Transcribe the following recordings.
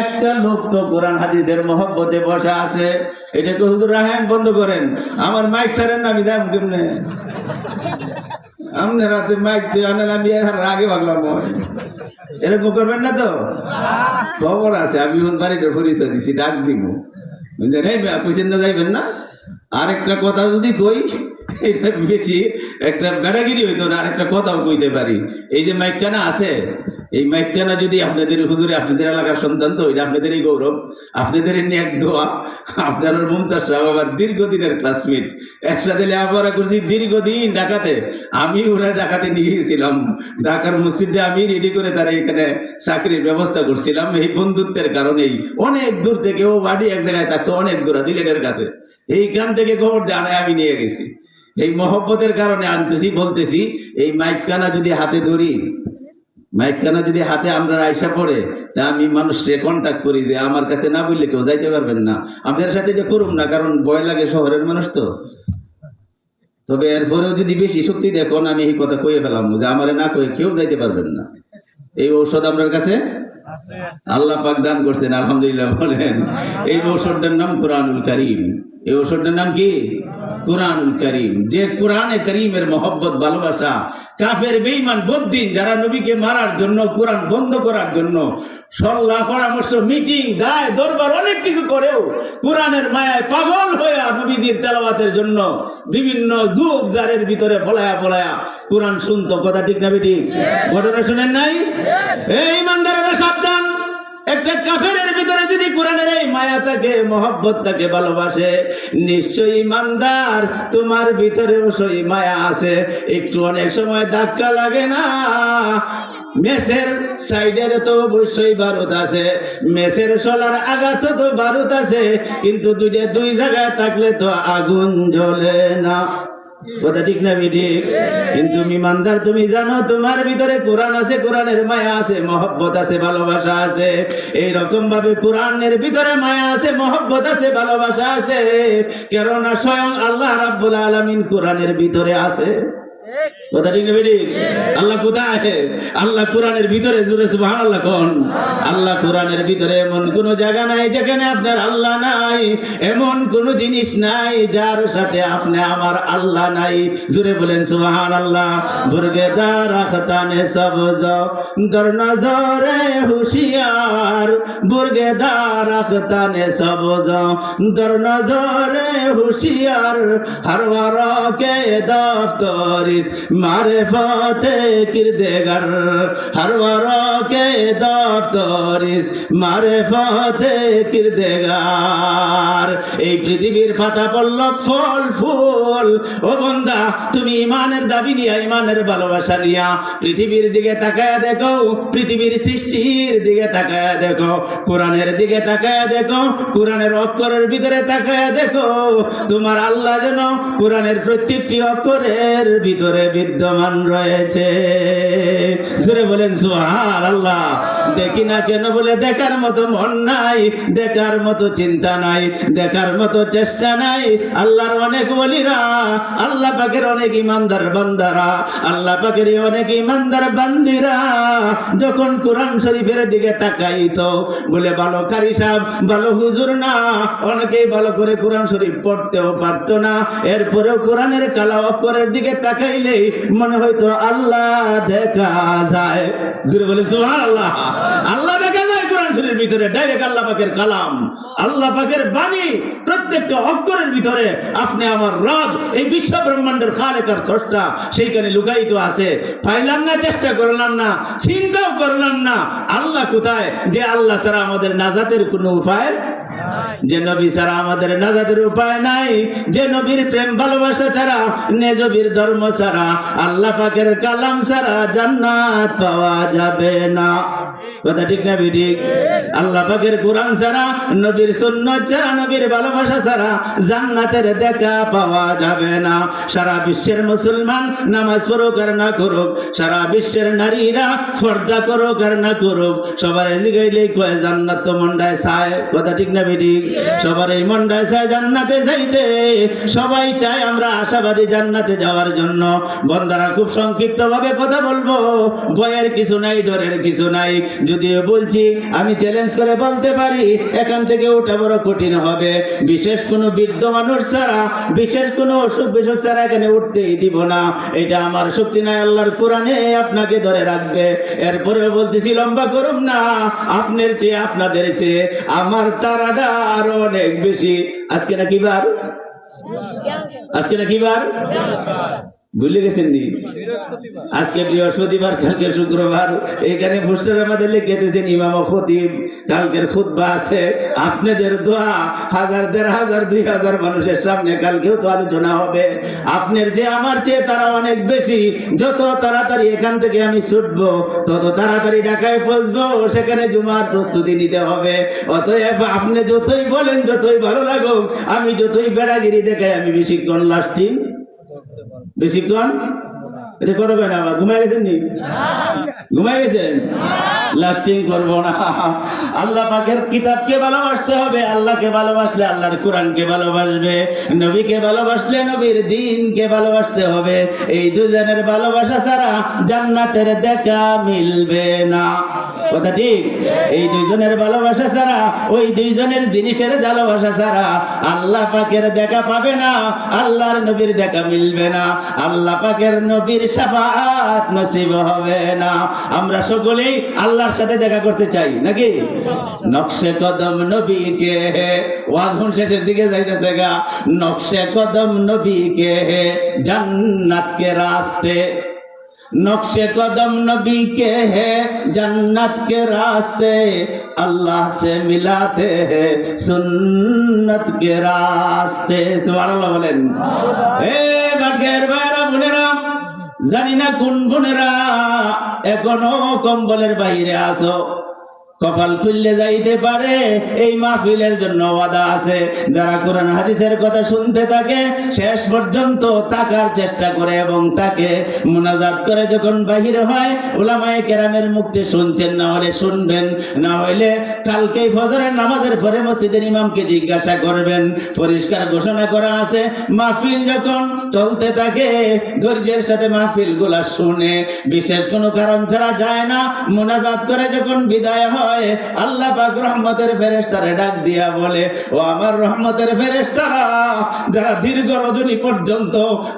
একটা লোক তো কোরআন হাদিসের মহব্বতে বসা আছে, এটাকে হুজুর রাহেন বন্ধ করেন, আমার মাইক ছাড়েন না, আমি যাবো কেমনে? আপনার হাতে মাইক দিয়ে আনেন, আমি আগে ভাগলাম। এরকম করবেন না তো? খবর আছে, আমি বাড়িটা পরিচয় দিছি, ডাক দিব, বুঝছেন না, যাইবেন না। আরেকটা কথা যদি কই, এটা বেশি একটা বেড়াগিরি হইতো না, আরেকটা কথাও কইতে পারি। এই যে মাইকখানা আছে, এই মাইকখানা যদি আপনাদের হুজুরে, আপনাদের এলাকার সন্তান তো, এটা আপনাদেরই গৌরব, আপনাদের এক দোয়া। আপনার মুমতাজ সাহেব আমার দীর্ঘদিনের ক্লাসমেট, একসাথে লেখাপড়া করছি দীর্ঘদিন ঢাকাতে। আমি ওরা ঢাকাতে নিয়ে গেছিলাম, ঢাকার মসজিদে আমি রেডি করে তারা এখানে চাকরির ব্যবস্থা করছিলাম। এই বন্ধুত্বের কারণেই অনেক দূর থেকে, ও বাড়ি এক জায়গায় থাকতো অনেক দূর, সিলেটের কাছে, এইখান থেকে খবর দিয়ে আমি নিয়ে গেছি। এই মহব্বতের কারণে আনতেছি, বলতেছি এই মাইকখানা যদি হাতে ধরি, মাইকখানা যদি হাতে আমরা আইসা পড়ে, তা আমি মানুষকে কন্ট্যাক্ট করি যে আমার কাছে না বললে কেউ যাইতে পারবেন না, আপনার সাথে যে করুম না, কারণ ভয় লাগে, শহরের মানুষ তো। তবে এরপরেও যদি বেশি শক্তি দেখুন, আমি এই কথা কয়ে ফেলাম যে আমারে না কয়ে কেউ যাইতে পারবেন না। এই ঔষধ আপনার কাছে আল্লাহ পাক দান করছেন, আলহামদুলিল্লাহ বলেন। এই ঔষধটার নাম কোরআনুল কারীম। এই ঔষধটার নাম কি? কোরআনুল কারীম। যে কোরআনে কারীমের মহব্বত, ভালোবাসা, কাফের বেঈমান বদ্দিন যারা নবীকে মারার জন্য, কোরআন বন্ধ করার জন্য সল্লাহ পরামর্শ, মিটিং, দায় দরবার অনেক কিছু করেও কোরআনের মায়ায় পাগল হইয়া নবীজির তেলাওয়াতের জন্য বিভিন্ন যুগ জারের ভিতরে ফলায়া ফলায়া কোরআন শুনতো। কথা ঠিক না বেঠিক? ঘটনা শুনেন নাই? এই ইমানদারেরা সাবধান, একটা কাফেরের ভিতরে যদি কোরআনের এই মায়া থাকে, মহব্বত থাকে, ভালোবাসে, নিশ্চয়ই ইমানদার তোমার ভিতরেও সেই মায়া আছে। একটু অনেক সময় ধাক্কা লাগে না? মেসের সাইডের তো অবশ্যই বারুদ আছে, মেসের শলার আঘাত তো বারুদ আছে, কিন্তু দুই জায়গায় থাকলে তো আগুন জ্বলে না। কথা ঠিক না ঠিক? কিন্তু ইমানদার তুমি জানো তোমার ভিতরে কোরআন আছে, কোরআনের মায়া আছে, মহব্বত আছে, ভালোবাসা আছে। এই রকম ভাবে কোরআনের ভিতরে মায়া আছে, মহব্বত আছে, ভালোবাসা আছে, কেননা স্বয়ং আল্লাহ রাব্বুল আলামিন কোরআনের ভিতরে আছে। কথা ঠিক না ঠিক? আল্লাহ কোথায়? আল্লাহ কোরআনের ভিতরে। জোরে সুবহানাল্লাহ কোন? আল্লাহ কোরআনের ভিতরে এমন কোন জায়গা নাই যেখানে আপনার আল্লাহ নাই, এমন কোন জিনিস নাই যার সাথে আপনি আমার আল্লাহ নাই। জোরে বলেন সুবহানাল্লাহ। বুরগেদা রাখতানে সবজ দর নজরে হুশিয়ার, বুরগেদা রাখতানে সবজ দর নজরে হুশিয়ার, হরওয়ারকে দফতরি মারেফতে কিরদেগার, হরওয়ারকে দফতরিস মারেফতে কিরদেগার। এই পৃথিবীর পাতা পল্লব, ফল ফুল, ও বান্দা তুমি ইমানের দাবি নিয়া, ইমানের ভালোবাসা নিয়া পৃথিবীর দিকে তাকায়া দেখো, পৃথিবীর সৃষ্টির দিকে তাকায়া দেখো, কোরআনের দিকে তাকায়া দেখো, কোরআনের অক্ষরের ভিতরে তাকায়া দেখো, তোমার আল্লাহ যেন কোরআনের প্রত্যেকটি অক্ষরের ভিতরে বিদ্যমান রয়েছে। জোরে বলেন সুবহানাল্লাহ। দেখি না কেন বলে দেখার মতো মন নাই, দেখার মতো চিন্তা নাই, দেখার মতো চেষ্টা নাই। আল্লাহর অনেক ওলিরা, আল্লাহ পাকের অনেক ইমানদার বান্দারা, আল্লাহ পাকের অনেক ইমানদার বান্দিরা যখন কোরআন শরীফের দিকে তাকাইতো, বলে ভালো কারি সাহেব, ভালো হুজুর না, অনেকেই ভালো করে কোরআন শরীফ পড়তেও পারতো না, এরপরেও কোরআনের কালা অক্ষরের দিকে তাকাইলেই মনে হয়তো আল্লাহ দেখা যায়। জোরে বলে সুবহানাল্লাহ। আল্লাহ দেখা যায় কোরআন শরীফের ভিতরে, ডাইরেক্ট আল্লাহ পাকের কালাম, আল্লাহ পাকের বাণী প্রত্যেকটা অক্ষরের ভিতরে আপনি আমার রব, এই বিশ্ব ব্রহ্মাণ্ডের খালেক আর স্রষ্টা, সেইখানে লুকায়িত আছে। পাইলাম না, চেষ্টা করলাম না, চিন্তাও করলাম না আল্লাহ কোথায়। যে আল্লাহ ছাড়া আমাদের নাজাতের কোনো উপায়, যে নবী ছাড়া আমাদের নাজাতের উপায় নাই, যে নবীর প্রেম ভালোবাসা ছাড়া, নবীর ধর্ম ছাড়া, আল্লাহ পাকের কালাম ছাড়া জান্নাত পাওয়া যাবে না। কথা ঠিক না ঠিক? আল্লাহ পাকের কোরআন ছাড়া, নবীর সুন্নাত ছাড়া, নবীর ভালোবাসা ছাড়া জান্নাতের দেখা পাওয়া যাবে না। সারা বিশ্বের মুসলমান নামাজ পড়ুক আর না করুক, সারা বিশ্বের নারীরা পর্দা করুক আর না করুক, সবার জিগাইলে কয় জান্নাত তো মন্ডায় চায়। কথা ঠিক না ঠিক? সবার এই মন্ডায় চায় জান্নাতে যাইতে, সবাই চায় আমরা আশাবাদী জান্নাতে যাওয়ার জন্য। বন্দারা খুব সংক্ষিপ্ত ভাবে কথা বলবো, ভয়ের কিছু নাই, ডরের কিছু নাই। যদিও বলছি আমি ছেলে চ্যালেঞ্জ করে বলতে পারি এখান থেকে ওঠা বড় কঠিন হবে। বিশেষ কোনো বৃদ্ধ মানুষ ছাড়া, বিশেষ কোনো অসুখ বিসুখ ছাড়া এখানে উঠতেই দিব না। এটা আমার শক্তি নাই, আল্লাহর কোরআনে আপনাকে ধরে রাখবে। এরপরে বলতেছি লম্বা করুন না, আপনার চেয়ে আপনাদের চেয়ে আমার তারাটা আরো অনেক বেশি। আজকে নাকি বার, আজকে নাকি বার ভুলে গেছেন নি? আজকে বৃহস্পতিবার, কালকে শুক্রবার। এখানে পোস্টার আমাদের লিখে দিয়েছেন ইমাম ও খতিব, কালকের খুতবা আছে। আপনাদের দোয়া 1000, 1500, 2000 মানুষের সামনে কালকেও তো আলোচনা হবে। আপনার যে আমার চেয়ে তারা অনেক বেশি। যত তাড়াতাড়ি এখান থেকে আমি ছুটবো তত তাড়াতাড়ি ঢাকায় পৌঁছবো, সেখানে জুমার প্রস্তুতি নিতে হবে। অতএব আপনি যতই বলেন, যতই ভালো লাগুক, আমি যতই বেড়াগিরি দেখাই, আমি বেশিক্ষণ লাস্টিং, বেশিক্ষণ এটা কথা কয় না। আবার ঘুমাই গেছেন নি? ঘুমাই গেছেন? লাস্টিং করবো না। আল্লাহ পাকের কিতাবকে ভালোবাসতে হবে। আল্লাহকে ভালোবাসলে আল্লাহর কোরআনকে ভালোবাসবে, নবীকে ভালোবাসলে নবীর দ্বীনকে ভালোবাসতে হবে। এই দুজনের ভালোবাসা ছাড়া জান্নাতের দেখা মিলবে না। কথা ঠিক? এই দুইজনের ভালোবাসা ছাড়া, ওই দুইজনের জিনিসের ভালোবাসা ছাড়া আল্লাহ পাকের দেখা পাবে না, আল্লাহর নবীর দেখা মিলবে না, আল্লাহ পাকের নবীর শাফাআত নসিব হবে না। আমরা সকলেই আল্লাহর সাথে দেখা করতে চাই নাকি? নকশে কদম নবীকে, ওয়াজুন শেষের দিকে যাইতেছে গা। নকশে কদম নবীকে জান্নাত কে রাস্তে, नक्शे कदम नबी के हैं जन्नत के रास्ते, अल्लाह से मिलाते हैं सुन्नत के रास्ते। सुबहानाल्लाह बोलें। ए बाटकेर भाइरा বোনেরা, জানি না কোন বোনেরা এখনো কম্বলের বাইরে আছো। কপাল খুললে যাইতে পারে এই মাহফিলের জন্য ওয়াদা আছে। যারা কোরআন হাদিসের কথা শুনতে থাকে, শেষ পর্যন্ত তাকার চেষ্টা করে এবং তাকে মুনাজাত করে যখন বাহির হয়, উলামায়ে কেরামের মুক্তি শুনছেন, না হলে শুনবেন, না হইলে কালকেই ফজরের নামাজের পরে মসজিদের ইমামকে জিজ্ঞাসা করবেন। পরিষ্কার ঘোষণা করা আছে, মাহফিল যখন চলতে থাকে ধৈর্যের সাথে মাহফিল গুলা শুনে, বিশেষ কোনো কারণ ছাড়া যায় না, মুনাজাত করে যখন বিদায় হয়, আল্লাহ পাক রহমতের ফেরেশতারে ডাক দিয়া বলে, ও আমার রহমতের ফেরেশতারা, যারা দীর্ঘ রজনী পর্যন্ত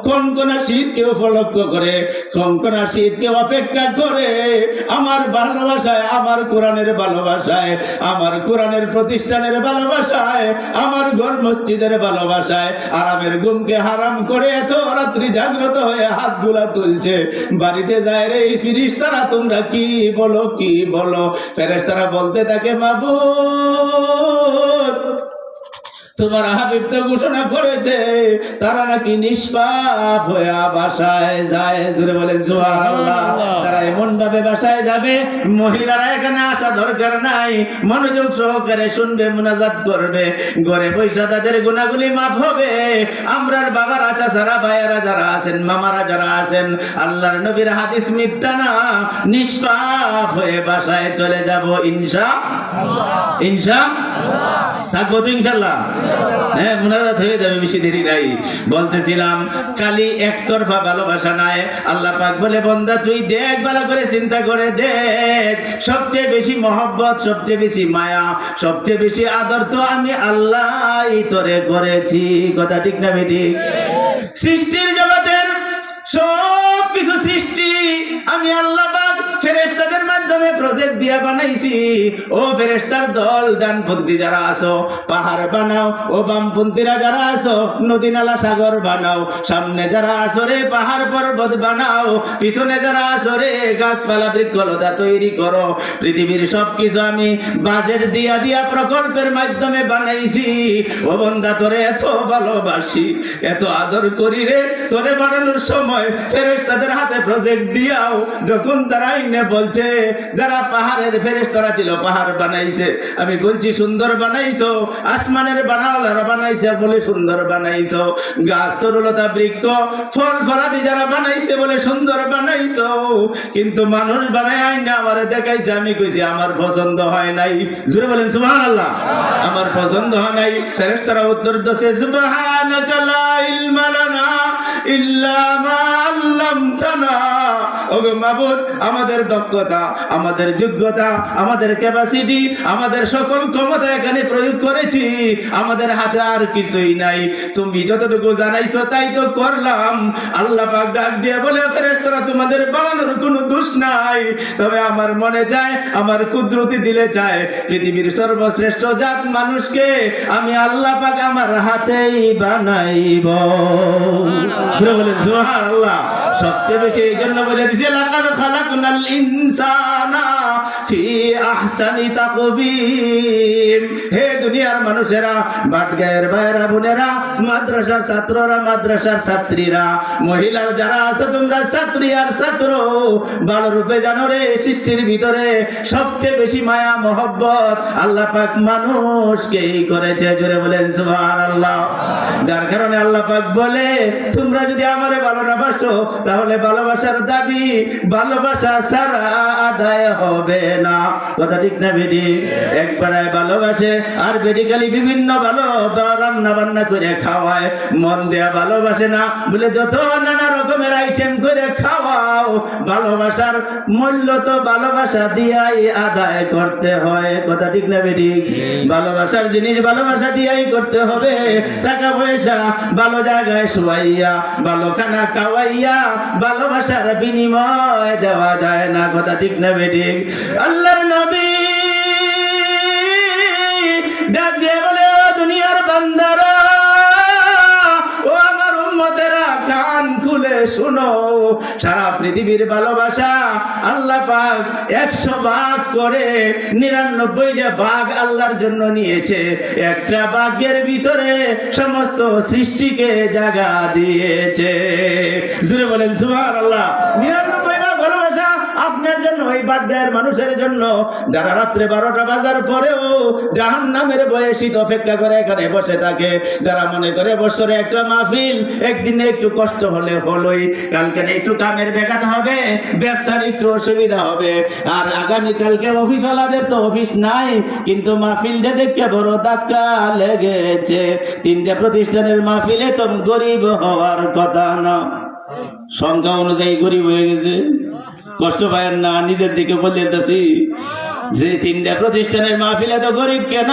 কনকনা শীতকে উপলক্ষ্য করে, কনকনা শীতকে অপেক্ষা করে আমার ভালোবাসায়, আমার কোরআনের ভালোবাসায়, আমার কোরআনের প্রতিষ্ঠানের ভালোবাসায়, আমার ঘর মসজিদের ভালোবাসায় আরামের ঘুমকে হারাম করে এত রাত্রি জাগ্রত হয়ে হাতগুলা তুলছে, বাড়িতে যায় রে এই ফেরেশতারা, তোমরা কি বলো, কি বলো? ফেরেশতারা বলতে থাকে, মাবুদ তোমার হাবিব তো ঘোষণা করেছে তারা নাকি নিষ্পাপ হয়ে বাসায় যায়। জোরে বলেন সুবহানাল্লাহ। তারা এমন ভাবে বাসায় যাবে, মহিলারা এখানে আসা দরকার নাই, মনোযোগ সহকারে শুনবে, মুনাজাত করবে, ঘরে বৈশা তাদের গুনাহগুলি মাফ হবে। আমরার বাবারা, চাচারা, ভাইয়ারা যারা আছেন, মামারা যারা আছেন, আল্লাহর নবীর হাদিস মিথ্যা না, নিষ্পাপ হয়ে বাসায় চলে যাব ইনশাআল্লাহ। ইনশাআল্লাহ থাকবো তো ইনশাআল্লাহ। হ্যাঁ, মুনাজাত হয়ে যাবে, বেশি দেরি নাই। বলতেছিলাম খালি একতরফা ভালোবাসা নাই। আল্লাহ পাক বলে, বান্দা তুই দেখ, ভালো করে চিন্তা করে দেখ, সবচেয়ে বেশি মহব্বত, সবচেয়ে বেশি মায়া, সবচেয়ে বেশি আদর তো আমি আল্লাহই তোরে করেছি। কথা ঠিক না বেঠিক? সৃষ্টির জগতের সব কিছু সৃষ্টি আমি আল্লাহ পাক ফেরেশতাদের মাধ্যমে প্রজেক্ট দিয়া বানাইছি। ও ফেরেশতার দল, ডানপন্থী যারা আছো পাহাড় বানাও, ও বামপন্থীরা যারা আছো নদী নালা সাগর বানাও, সামনে যারা আছো রে পাহাড় পর্বত বানাও, পিছনে যারা আছো রে গাছপালা বৃক্ষলতা তৈরি করো। পৃথিবীর সবকিছু আমি বাজেট দিয়া দিয়া প্রকল্পের মাধ্যমে বানাইছি। ও বান্দা তোরে এত ভালোবাসি, এত আদর করি রে, তোরে বানানোর সময় ফেরেশতাদের হাতে প্রজেক্ট দিয়াও যখন তারা ইনে বলছে, যারা পাহাড়ের ফেরেশতারা ছিল পাহাড় বানাইছে, আমি বলছি সুন্দর বানাইছো, আসমানের বানাওয়ালারা বানাইছে বলে সুন্দর বানাইছো, গাছ তরুলতা বৃক্ষ ফল ফলাদি যারা বানাইছে বলে সুন্দর বানাইছো, কিন্তু মানুষ বানায় আইনা আমারে দেখাইছে, আমি কইছি আমার পছন্দ হয় নাই। জোরে বলেন সুবহানাল্লাহ। আমার পছন্দ হয় নাই। ফেরেশতারা উত্তর দিয়েছে, সুবহানাকা লা ইলমা লানা ইল্লা মা আল্লামতানা। ওগো মাবুদ, আমাদের দক্ষতা, আমাদের যোগ্যতা, আমাদের ক্যাপাসিটি, আমাদের সকল ক্ষমতা এখানে প্রয়োগ করেছি, আমাদের হাতে আর কিছুই নাই। তুমি যতটুকু জানাইছো তাই তো করলাম। আল্লাহ পাক ডাক দিয়ে বলে, ফেরেশতারা তোমাদের বানানোর কোনো দোষ নাই, তবে আমার মনে চায়, আমার কুদরতি দিলে চায়, পৃথিবীর সর্বশ্রেষ্ঠ জাত মানুষকে আমি আল্লাহ পাক আমার হাতেই বানাইব। বলেন সুবহানাল্লাহ। সবচেয়ে বেশি এই জন্য বলে দিছে, লাকাদ খালাকনাল ইনসানা ফি আহসানি তাকবীম। হে দুনিয়ার মানুষেরা, বাটগায়ের ভাইরা বোনেরা, মাদ্রাসার ছাত্ররা, মাদ্রাসার ছাত্রীরা, মহিলা যারা আছে, তোমরা ছাত্রী আর ছাত্র, ভালো রূপে জানো রে, সৃষ্টির ভিতরে সবচেয়ে বেশি মায়া মহব্বত আল্লাহ পাক মানুষকেই করেছে। জোরে বলেন সুবহানাল্লাহ। যার কারণে আল্লাহ পাক বলে, তোমরা যদি আমারে ভালো না বাসো, তাহলে ভালোবাসার দাবি ভালোবাসা ছাড়া আদায় হবে না। কথা ঠিক না বেডি? একবার ভালোবাসে আর বেডিকালি বিভিন্ন ভালো রান্না বান্না করে খাওয়ায়, মন দেয়া ভালোবাসে না বলে যত নানা রকমের আইটেম করে খাওয়াও, ভালোবাসার মূল্য তো ভালোবাসা দিয়াই আদায় করতে হয়। কথা ঠিক না বেডি? ভালোবাসার জিনিস ভালোবাসা দিয়াই করতে হবে। টাকা পয়সা ভালো জায়গায় শুয়াইয়া, ভালো খানা খাওয়াইয়া ভালোবাসার বিনিময় দেওয়া যায় না। কথা ঠিক না বেডি? আল্লাহর নবী ডাক দিয়ে বলে, ও দুনিয়ার বান্দারা, ও আমার উম্মতেরা, কান খুলে শুনো, সারা পৃথিবীর ভালোবাসা আল্লাহ পাক 100 ভাগ করে 99টা ভাগ আল্লাহর জন্য নিয়েছে। একটা ভাগের ভিতরে সমস্ত সৃষ্টিকে জায়গা দিয়েছে। জোরে বলেন সুবহানাল্লাহ। 99 ভাগ ভালোবাসা আপনার জন্য, ওই বাড্ডার মানুষের জন্য, যারা রাত্রে 12টা বাজার পরেও জাহান্নামের ভয়ে শীত অপেক্ষা করে এখানে বসে থাকে, যারা মনে করে বছরে একটা মাহফিল, একদিনে একটু কষ্ট হলে হলোই, কালকে একটু কামের ব্যাঘাত হবে, ব্যবসার একটু অসুবিধা হবে, আর আগামীকালকে অফিসওয়ালাদের তো অফিস নাই, কিন্তু মাহফিলটা দেখে বড় ধাক্কা লেগেছে। 3টা প্রতিষ্ঠানের মাহফিলে তো গরিব হওয়ার কথা না, সংখ্যা অনুযায়ী গরিব হয়ে গেছে। কষ্ট পায়েন না, নিজের দিকে বলতেছি যে 3টা প্রতিষ্ঠানের মাহফিলে তো গরিব কেন?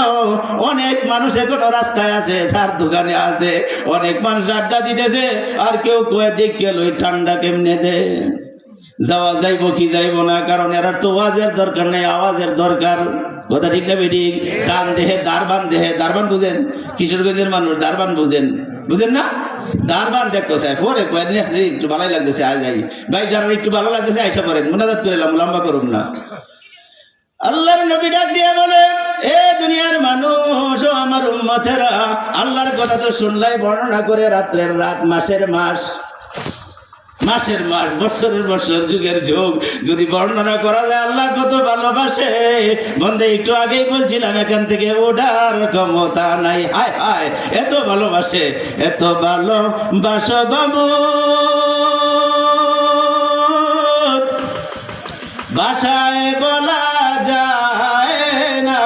অনেক মানুষ এখনো রাস্তায় আছে, তার দোকানে আছে, অনেক মানুষ আড্ডা দিতেছে, আর কেউ কয়ে দেখে লই ঠান্ডা কেমনে দে, যাওয়া যাইব কি যাইব না, কারণ এরা তো ওয়াজের দরকার নেই, আওয়াজের দরকার। কথা ঠিক না বেটি? কান দেহে দারবান, দেহে দারবান বুঝেন? কিশোরগঞ্জের মানুষ দারবান বুঝেন? বুঝেন না? দারবান দেখতে চাই, পরে একটু ভালোই লাগতেছে, আয় যাই ভাই, যারা একটু ভালো লাগতেছে আইসা পড়েন, মুনাজাত করে লম্বা করুন না। আল্লাহর নবী ডাক দিয়ে বলে, এ দুনিয়ার মানুষ, ও আমার উম্মতেরা, আল্লাহর কথা তো শুনলাই, বর্ণনা করে রাত্রের রাত, মাসের মাস, মাসের মাস, বছরের বছর, যুগের যুগ যদি বর্ণনা করা যায় আল্লাহ কত ভালোবাসে, বন্ধে একটু আগেই বলছিলাম, এখান থেকে ওঠার ক্ষমতা নাই। হায় হায়, এত ভালোবাসে, এত ভালোবাসো বাবু, ভাষায় বলা যায় না,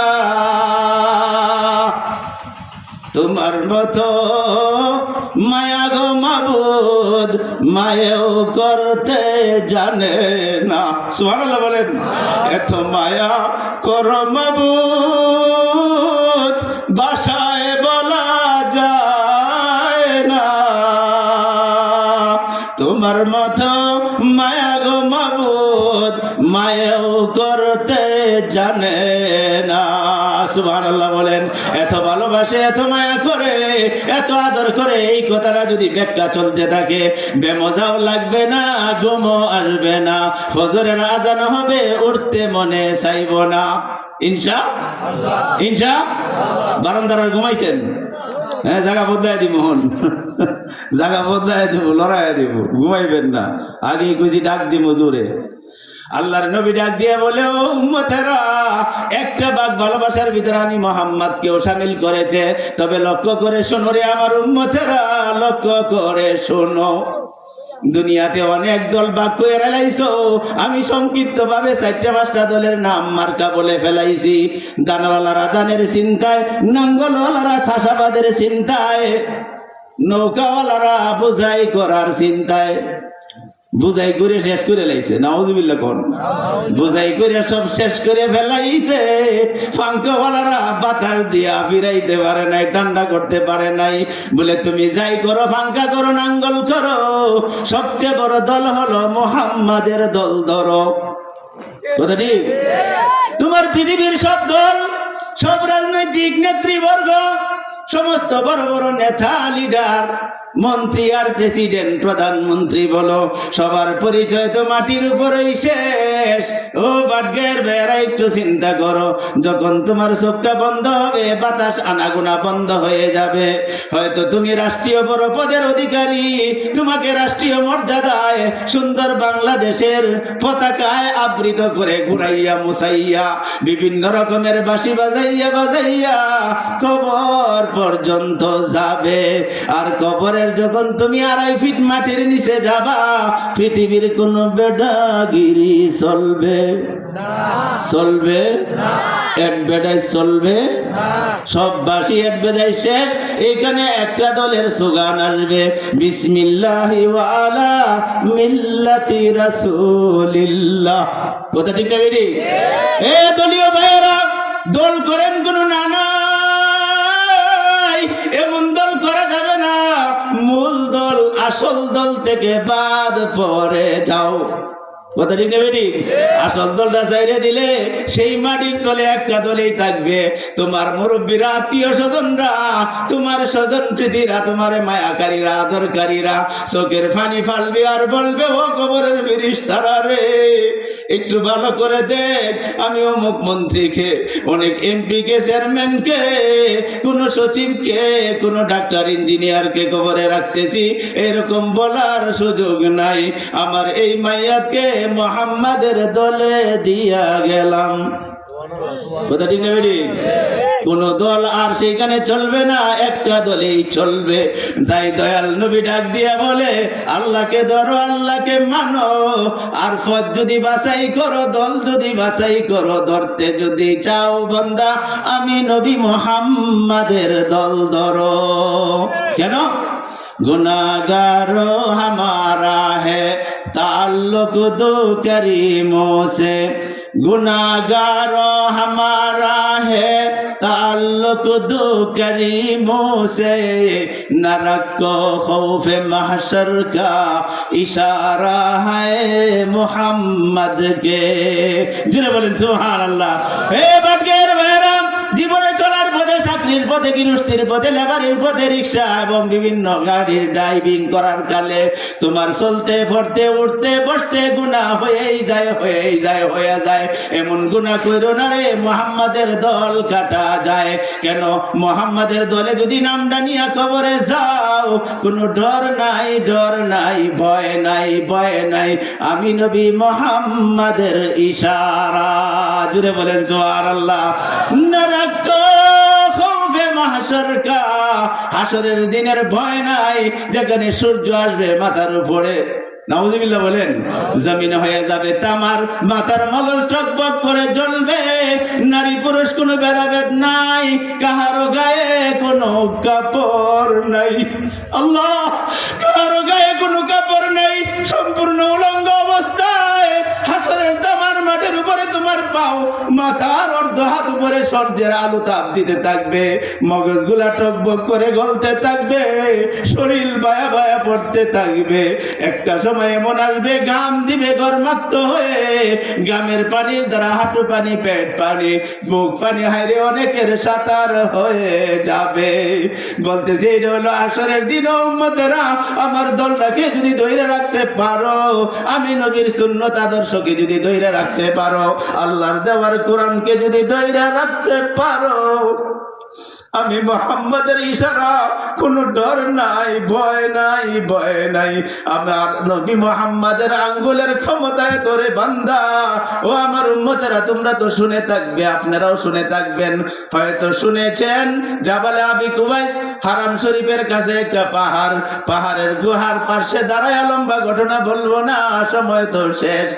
তোমার মতো মায়া গো মাবুদ, মায়েও করতে জানে না। সুবহানাল্লাহ বলেন। এত মায়া করো মাবুদ, ভাষায় বলা যায় না, তোমার মতো মায়া গো মাবুদ, মায়েও করতে জানে না। সুবহানাল্লাহ বলেন। এত ভালোবাসে, এত মায়া করে, এত আদর করে, এই কথাটা যদি ব্যাখ্যা চলতে থাকে, বেমজাও লাগবে না, ঘুমও আসবে না, ফজরের আজান হবে, উঠতে মনে চাইব না। ইনশা বারান্দার ঘুমাইছেন? হ্যাঁ, জায়গা বদলাই দিব, জায়গা বদলাই দিব, লড়াই দিব, ঘুমাইবেন না। আগে কুচি ডাক দিব জোরে। আল্লাহর নবী ডাক দিয়ে বলে, ও উম্মতেরা, একটা ভাগ ভালোবাসার ভিতরে আমি মুহাম্মদকেও শামিল করেছে, তবে লক্ষ্য করে শোনো রে আমার উম্মতেরা, লক্ষ্য করে শোনো। দুনিয়াতে অনেক দল ভাগ করে ফেলাইছো, আমি সংক্ষিপ্ত ভাবে 4-5টা দলের নাম মার্কা বলে ফেলাইছি। দানওয়ালারা দানের চিন্তায়, নাঙ্গলওয়ালারা চাষাবাদের চিন্তায়, নৌকাওয়ালারা বোঝাই করার চিন্তায় বুঝাই করে শেষ করে লাইছে, নাউজুবিল্লাহ কোন বুঝাই করে সব শেষ করে ফেলাইছে। ফাঙ্কাওয়ালারা বাতাস দিয়া ফিরাইতে পারে নাই, ঠান্ডা করতে পারে নাই। বলে তুমি যাই করো, ফাঙ্কা করো, নাঙ্গল করো, সবচেয়ে বড় দল হলো মুহাম্মাদের দল ধরো। কথা ঠিক? তোমার পৃথিবীর সব দল, সব রাজনৈতিক নেতৃবর্গ, সমস্ত বড় বড় নেতা, লিডার, মন্ত্রী আর প্রেসিডেন্ট, প্রধানমন্ত্রী বলো, সবার পরিচয় তো মাটির উপরেই শেষ। ও বাটগের বেড়া, একটু চিন্তা করো, যখন তোমার চোখটা বন্ধ হবে, বাতাস আনাগোনা বন্ধ হয়ে যাবে। হয়তো তুমি রাষ্ট্রীয় বড় পদের অধিকারী, তোমাকে রাষ্ট্রীয় মর্যাদায় সুন্দর বাংলাদেশের পতাকায় আবৃত করে ঘুরাইয়া মুসাইয়া বিভিন্ন রকমের বাঁশি বাজাইয়া বাজাইয়া কবর পর্যন্ত যাবে। আর কবরে যখন তুমি 2.5 ফিট মাটির নিচে যাবা, পৃথিবীর কোন বেডাগিরি চলবে চলবে অ্যাডভার্টাইজ চলবে, সব বাসি অ্যাডভার্টাইজ শেষ। এখানে একটা দলের স্লোগান আসবে, বিসমিল্লাহি ওয়া আলা মিল্লাতি রাসূলিল্লাহ। কথা ঠিক না বেটি? এ দলীয় ভাইয়েরা, দল করেন কোন নানা, এমন দল করা যাবে না। মূল দল, আসল দল থেকে বাদ পড়ে যাও। কথা ঠিক না বেটি? আসল দলটা চাইরে দিলে সেই মাটির তলে একটা দলেই থাকবে। তোমার মুরব্বীরা, আত্মীয় স্বজনরা, তোমার স্বজন প্রীতিরা, তোমার মায়াকারীরা, আদরকারীরা চোখের পানি ফালবে আর বলবে, ও কবরের ফেরেশতারা রে, একটু ভালো করে দেখ, আমি অমুক মন্ত্রীকে, অনেক এমপিকে, চেয়ারম্যানকে, কোন সচিবকে, কোন ডাক্তার, ইঞ্জিনিয়ারকে কবরে রাখতেছি, এরকম বলার সুযোগ নাই। আমার এই মাইয়াতকে মুহাম্মাদের দলে দিয়া গেলাম। কথা ঠিক না বেটি? কোন দল আর সেখানে চলবে না, একটা দলেই চলবে। তাই দয়াল নবী ডাক দিয়া বলে, আল্লাহকে ধরো, আল্লাহকে মানো, আর পথ যদি বাছাই করো, দল যদি বাছাই করো, ধরতে যদি চাও বান্দা, আমি নবী মুহাম্মাদের দল ধরো। কেন? गुनाहगारो हमारा है ताल्लुक दो करीमों से, गुनाहगारो हमारा है ताल्लुक दो करीमों से, न रखो खौफ महशर का इशारा है मुहम्मद के। जिन्हें बोलें सुभान अल्लाह। हे बटगेर बैराम, জীবনে চলার পথে, চাকরির পথে, গৃহস্থির পথে, লেবারের পথে, রিক্সা এবং বিভিন্ন গাড়ির ড্রাইভিং করার কালে তোমার চলতে পড়তে উঠতে বসতে গুনাহ হয়ে যায়। এমন গুনাহ কইরো না রে, মুহাম্মাদের দল কাটা যায়। কেন? মুহাম্মাদের দলে যদি নামটা নিয়ে কবরে যাও, কোনো ডর নাই, ভয় নাই। আমি নবী মুহাম্মাদের ইশারা। জুড়ে বলেন সুবহানাল্লাহ। হাসরের দিনের ভয় নাই, যেখানে সূর্য আসবে মাথার উপরে, নাউজুবিল্লাহ বলেন, জমিন হয়ে যাবে তামার, মাথার মগজ টকবক করে জ্বলবে। নারী পুরুষ কোনো ভেদাভেদ নাই, কাহারো গায়ে কোনো কাপড় নাই। আল্লাহ, কাহারো গায়ে কোনো কাপড় নাই, সম্পূর্ণ উলঙ্গ অবস্থায় হাসরের তামার মাঠের উপরে তোমার পাও, মাথার অর্ধ হাত উপরে সূর্যের আলো তাপ দিতে থাকবে, মগজগুলা টকবক করে গলতে থাকবে, শরীর বায়া বায়া পড়তে থাকবে। একটা সময় এমন আসবে, ঘাম দিবে গরমাক্ত হয়ে, ঘামের পানির দ্বারা হাঁটু পানি, পেট পানি, মুখ পানি, হাইরে অনেকের সাঁতার হয়ে যাবে। বলতেছে এটা হলো আসরের দিন। উম্মতেরা, আমার দলটাকে যদি ধরে রাখতে পারো, আমি নবীর সুন্নত আদর্শকে যদি ধরে রাখতে পারো, আল্লাহর দেওয়ার কোরআনকে যদি ধরে রাখতে পারো, আমি মুহাম্মাদের ইশারা, কোনো ডর নাই, ভয় নাই। আমার নবী মুহাম্মাদের আঙ্গুলের ক্ষমতায় তোরে বান্দা। ও আমার উম্মতেরা, তোমরা তো শুনে থাকবে, আপনারাও শুনে থাকবেন, হয়তো শুনেছেন, জাবালে আবি কুবাইস, হারাম শরীফের কাছে একটা পাহাড়ের গুহার পাশে দাঁড়ায়, লম্বা ঘটনা বলবো না, সময় তো শেষ।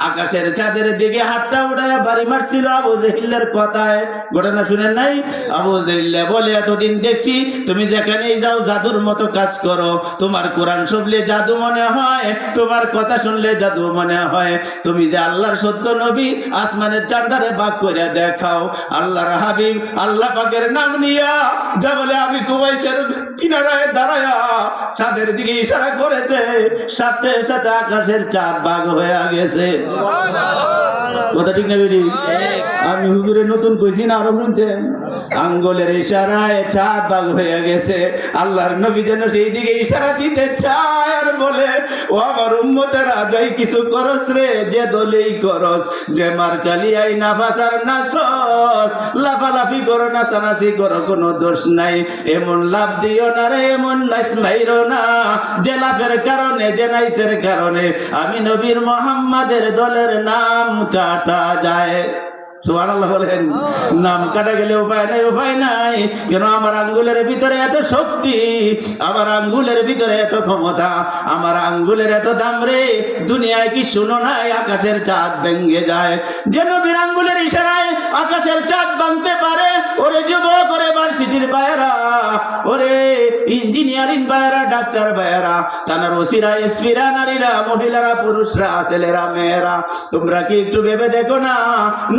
আকাশের চাঁদের দিকে হাতটা উঠায় বাড়ি মারছিল আবু জেহিলের কথায়। ঘটনা শুনেন নাই? আবু জেহিল বলে, এতদিন দেখছি তুমি যেখানেই যাও জাদুর মতো কাজ করো, তোমার কোরআন শুনলে জাদু মনে হয়, তোমার কথা শুনলে জাদু মনে হয়, তুমি যে আল্লাহর সত্য নবী, আসমানের চাঁদারে ভাগ করে দেখাও। আল্লাহর হাবিব আল্লাহ পাকের নাম নিয়া যা বলে আমি কুবাইসের কিনারায় দাঁড়ায়া চাঁদের দিকে ইশারা করেছে, সাথে সাথে আকাশের চাঁদ ভাগ হয়ে গেছে। কথা ঠিক না বেরি? আমি হুজুরে নতুন কইছি না, আরো শুনছেন? আঙ্গুলের ইশারায় চাঁদ ভাগ হয়ে গেছে। আল্লাহর নবী যেন সেই দিকে ইশারা দিতে চায় আর বলে, ও আমার উম্মতেরা, যাই কিছু করস রে, যে দলেই করস, যে মার্কালি আই নাফাসার নাসস, লাফালাফি করো, নাচানাচি করো, কোনো দোষ নাই। এমন লাভ দিও না রে, এমন নাচ মাইরো না যে লাভের কারণে, যে নাইসের কারণে আমি নবীর মুহাম্মাদের দলের নাম কাটা যায়। সুবহানাল্লাহ বলেন। নাম কাটা গেলে উপায় নাই, উপায় নাই। কেন? আমার আঙ্গুলের ভিতরে এত শক্তি, আমার আঙ্গুলের ভিতরে এত ক্ষমতা, আমার আঙ্গুলের এত দাম রে, দুনিয়ায় কি শুনো নাই আকাশের চাঁদ ভেঙে যায়? যে নবীর আঙ্গুলের ইশারায় আকাশের চাঁদ ভাঙতে পারে, ওরে যুবক, ওরে ভার্সিটির ভাইয়েরা, ওরে ইঞ্জিনিয়ারিং ভাইয়েরা, ডাক্তার ভাইয়েরা, থানার ওসিরা, এসপিরা, নারীরা, মহিলারা, পুরুষরা, ছেলেরা, মেয়েরা, তোমরা কি একটু ভেবে দেখো না,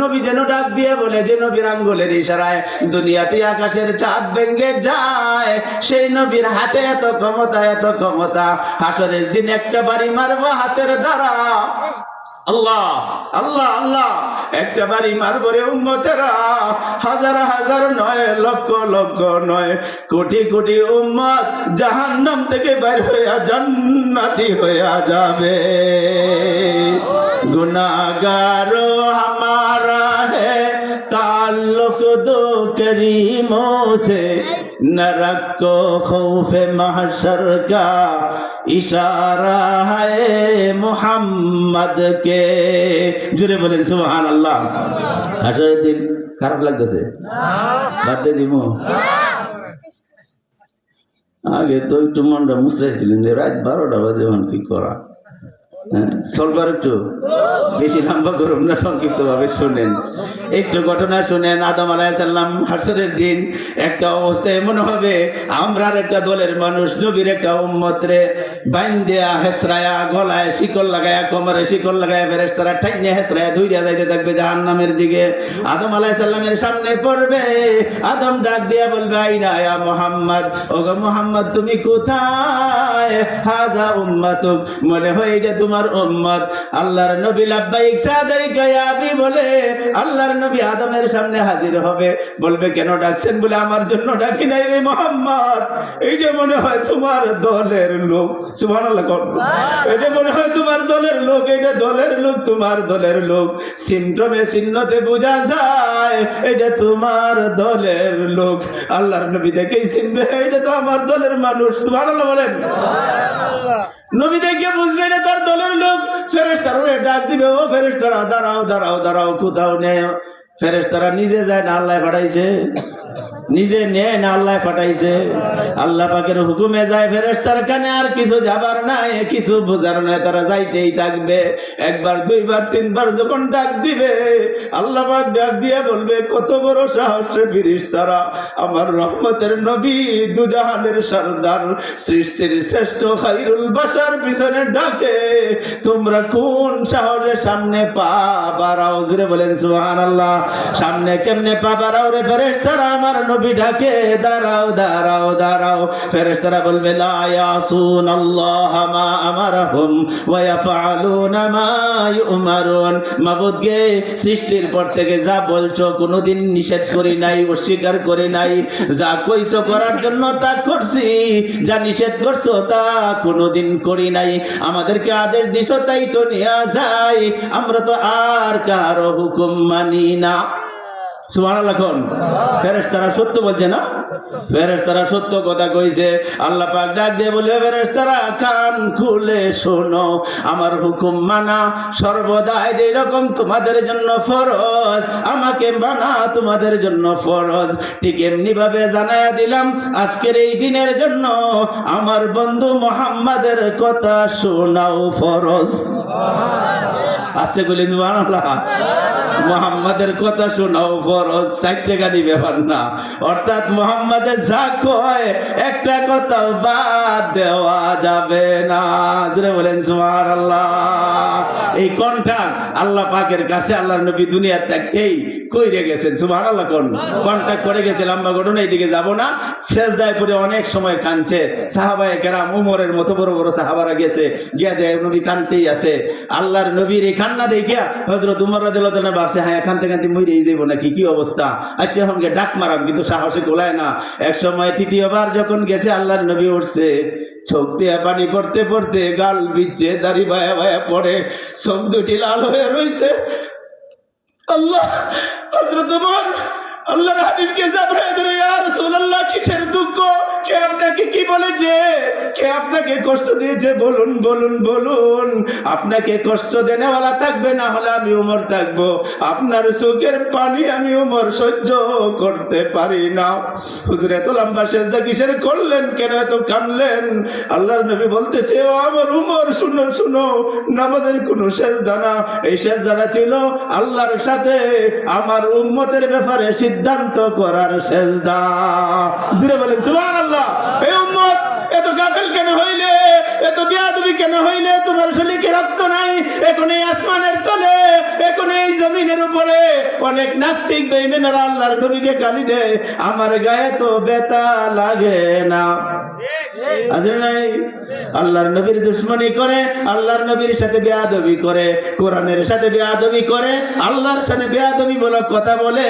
নবী যেন ডাক দিয়ে বলে যে নবীর আঙ্গুলের ইশারায় দুনিয়াতে আকাশের চাঁদ ভেঙে যায়। সেই নবীর হাতে এত ক্ষমতা, এত ক্ষমতা, হাসরের দিন একটা বাড়ি মারবো হাতের দ্বারা। আল্লাহ আল্লাহ আল্লাহ, একটা বাড়ি মারবো রে উম্মতেরা, হাজার হাজার নয়, লক্ষ লক্ষ নয়, কোটি কোটি উম্মত জাহান্নাম থেকে বের হইয়া জান্নাতি হইয়া যাবে। गुनाहगारो हमारा है ताल्लुक दो करीमों से, न रखो खौफ महशर का इशारा है मोहम्मद के। जुरे बोलें सुभान अल्लाह। হাসরের দিন খারাপ লাগতেছে? বাদ দিয়ে দিব? আগে তো একটু মনটা মুছরাইছিলেন যে রাত 12টা বাজে, এখন কি করা? সলবার একটু বেশি লম্বা করুন না, সংক্ষিপ্ত ভাবে শুনেন। একটু ঘটনা শুনেন। আদম আলাইহিস সালাম হাসরের দিন একটা অবস্থা এমন হবে, আমরা একটা দলের মানুষ নবীর একটা উম্মত রে বাইন্দিয়া হেসরায়া, গলায় শিকল লাগায়া, কোমরে শিকল লাগায়া, ফেরেশতারা ঠাইনে হেসরায়া ধুইরা যাইতে থাকবে জাহান্নামের দিকে। আদম আলাইহিস সালামের সামনে পড়বে, আদম ডাক দিয়া বলবে, আইনা ইয়া মুহাম্মদ, ওগো মুহাম্মদ তুমি কোথায়? হাজা উম্মাতুক, মনে হয় এটা তোমার উম্মত। আল্লাহর নবী লাব্বাইক সাদাইকা ইয়া আবি বলে আল্লাহর নবী আদমের সামনে হাজির হবে, বলবে কেন ডাকছেন? বলে আমার জন্য ডাকি নাই রে মুহাম্মদ, এইটা মনে হয় তোমার দলের লোক। সুবহানাল্লাহ। এটা মনে হয় তোমার দলের লোক, এটা দলের লোক, তোমার দলের লোক। সিমটমে চিহ্নতে বোঝা যায় এটা তোমার দলের লোক। আল্লাহর নবী দেখেই চিনবে এটা তো আমার দলের মানুষ। সুবহানাল্লাহ বলেন। নবী দেখে বুঝবে না তার দলের লোক। ফেরেশতারা ডাক দিবে, ও ফেরেশতারা দাঁড়াও দাঁড়াও দাঁড়াও, কোথাও নেই। ফেরেশতারা নিজে যায় না আল্লাহ পাঠাইছে? নিজে নেয় না আল্লাহ পাঠাইছে? আল্লাহ পাকের হুকুমে যায়। ফেরেশতার কানে আর কিছু যাবার নাই, কিছু বোঝার নাই, তারা যাইতেই থাকবে। একবার, দুইবার, তিনবার যখন ডাক দিবে, আল্লাহ পাক ডাক দিয়ে বলবে, কত বড় সাহস রে ফেরেশতারা, আমার রহমতের নবী, দুজাহানের সরদার, সৃষ্টির শ্রেষ্ঠ খায়রুল বাশার পিছনে ডাকে, তোমরা কোন সাহসের সামনে পা বাড়াও? জোরে বলেন সুবহানাল্লাহ। সামনে কেমনে পা বাড়াও রে ফেরেশতারা? আমার নবী ডাকে, দাঁড়াও দাঁড়াও দাঁড়াও। ফেরেশতারা বলবে, লা ইয়াসুনাল্লাহ মা আমারহুম ওয়া ইয়াফআলুনা মা ইউমারুন। মাবুদ গে, সৃষ্টির পর থেকে যা বলছো কোনোদিন নিষেধ করি নাই, অস্বীকার করি নাই। যা কইছো করার জন্য তা করছি, যা নিষেধ করছো তা কোনোদিন করি নাই। আমাদেরকে আদেশ দিছো তাই তো নিয়ে যাই, আমরা তো আর কারো হুকুম মানি না। সুবহানাল্লাহ। কোন ফেরেশতারা সত্য বলছে না? ফেরেশতারা সত্য কথা কইছে। আল্লাহ পাক ডাক দিয়ে বলে, ফেরেশতারা কান খুলে শোনো, আমার হুকুম মানা সর্বদাই যেই রকম তোমাদের জন্য ফরজ, আমাকে মানা তোমাদের জন্য ফরজ, ঠিক এমনি ভাবে জানায়া দিলাম আজকের এই দিনের জন্য আমার বন্ধু মুহাম্মাদের কথা শোনাও ফরজ। আস্তে কইলেন সুবহানাল্লাহ। মুহাম্মাদের কথা শোনাও ফরজ, 4 টাকা দি ব্যাপার না। অর্থাৎ মুহাম্মাদের যা কয় একটা কথাও বাদ দেওয়া যাবে না। জোরে বলেন সুবহানাল্লাহ। এই কন্ট্রাক্ট আল্লাহ পাকের কাছে আল্লাহর নবী দুনিয়ার থাকতেই কইরে গেছেন। সুবহানাল্লাহ। কোন কন্ট্রাক্ট করে গেছে, লম্বা ঘটনা, এইদিকে যাব না। সেজদায় পড়ে অনেক সময় কাঁদছে সাহাবায়ে কেরাম, উমরের মতো বড় বড় সাহাবারা গেছে, গিয়া দেয় নবী কাঁদতেই আছে। আল্লাহর নবীর এই কান্না দেখিয়া হযরত উমর রাদিয়াল্লাহু তাআলা ভাবছে, হ্যাঁ কাঁদতে কাঁদতে মরেই যাইব নাকি, কি অবস্থা। আচ্ছা এখন গিয়ে ডাক মারাম, কিন্তু সাহসে গোলায় না। এক সময় তৃতীয়বার যখন গেছে, আল্লাহর নবী উঠছে, চোখ দিয়ে পানি পড়তে পড়তে গাল বিচ্ছে, দাড়ি ভায়া ভায়া পড়ে, চোখ দুটি লাল হয়ে রয়েছে। আল্লাহ, হযরত উমর আল্লাহর হাবিবকে জাবরাইল ধরে, ইয়া রাসূলুল্লাহ কিসের দুঃখ, কে আপনাকে কি বলেছে, কে আপনাকে কষ্ট দিয়েছে, বলুন বলুন বলুন। আপনাকে কষ্ট দেনেওয়ালা থাকবে, না হলে আমি উমর থাকবো। আপনার চোখের পানি আমি উমর সহ্য করতে পারি না। হুজুর এত লম্বা সেজদা কিসের করলেন, কেন এত কাঁদলেন? আল্লাহর নবী বলতেছে, ও আমার উমর শুনো শুনো, নামাজের কোনো সেজদা না, এই সেজদাটা ছিল আল্লাহর সাথে আমার উম্মতের ব্যাপারে সিদ্ধান্ত করার সেজদা। জোরে বলেন সুবহানাল্লাহ। এই উম্মত এত গাফেল কেন হইলে, এত বেয়াদবি কেন হইলে? তোমার শরীরে রক্ত নাই? এখন এই আসমানের তলে, এখন এই জমিনের উপরে অনেক নাস্তিক বেঈমানরা আল্লাহর নবীকে গালি দেয়, আমার গায়ে তো ব্যথা লাগে না। আছে নাই? আল্লাহর নবীর দুশমনি করে, আল্লাহর নবীর সাথে বেয়াদবি করে, কোরআনের সাথে বেয়াদবি করে, আল্লাহর সাথে বেয়াদবি বলা কথা বলে।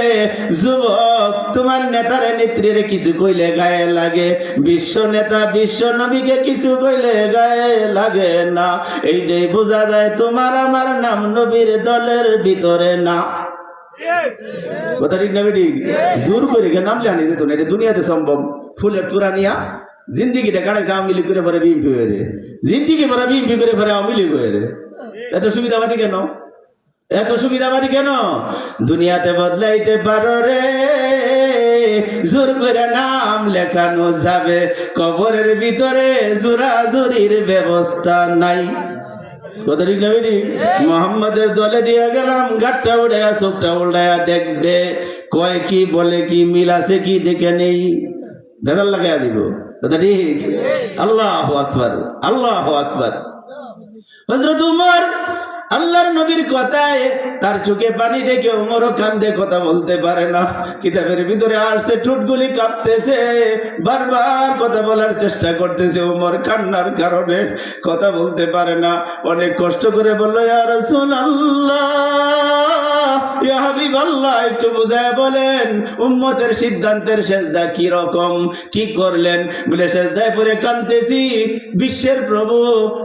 যুবক, তোমার নেতারে নেত্রীর কিছু কইলে গায়ে লাগে, বিশ্ব নেতা বিশ্ব নবীকে কিছু কইলে গায়ে লাগে না। এইটাই বোঝা যায় তোমার আমার নাম নবীর দলের ভিতরে না। কথা ঠিক না বেটি? জোর করে নামলে আনি যেত না, এটা দুনিয়াতে সম্ভব। ফুলের তুরা নিয়া জিন্দিগিটা কাটাইছে আওয়ামী লীগ করে পরে বিএনপি হয়ে রে, জিন্দিগি পরে বিএনপি করে পরে আওয়ামী লীগ হয়ে রে। এত সুবিধাবাদী কেন, এত সুবিধাবাদী কেন? দুনিয়াতে বদলাইতে পারো রে, জোর করে নাম লেখানো যাবে, কবরের ভিতরে জোরাজুরির ব্যবস্থা নাই। কথা ঠিক না বেটি? মোহাম্মদের দলে দিয়ে গেলাম, গাটটা উড়াইয়া চোখটা উল্টাইয়া দেখবে, কয় কি বলে কি মিল আছে কি দেখে নেই, বেদাল লাগাইয়া দিব। কথা ঠিক? আল্লাহু আকবার, আল্লাহু আকবার। হযরত উমর আল্লাহর নবীর কথায় তার চোখে পানি দেখে উমরও কান্দে, কথা বলতে পারে না। কিতাবের ভিতরে আসছে ঠোঁটগুলি কাঁপতেছে, বারবার কথা বলার চেষ্টা করতেছে। উমর কান্নার কারণে কথা বলতে পারে না। অনেক কষ্ট করে বলল, ইয়া রাসূলুল্লাহ, ইয়া হাবিবাল্লাহ, একটু বুঝায় বলেন উম্মতের সিদ্ধান্তের সেজদা কি রকম, কি করলেন? বলে সেজদায় পড়ে কাঁদতেছি, বিশ্বের প্রভু,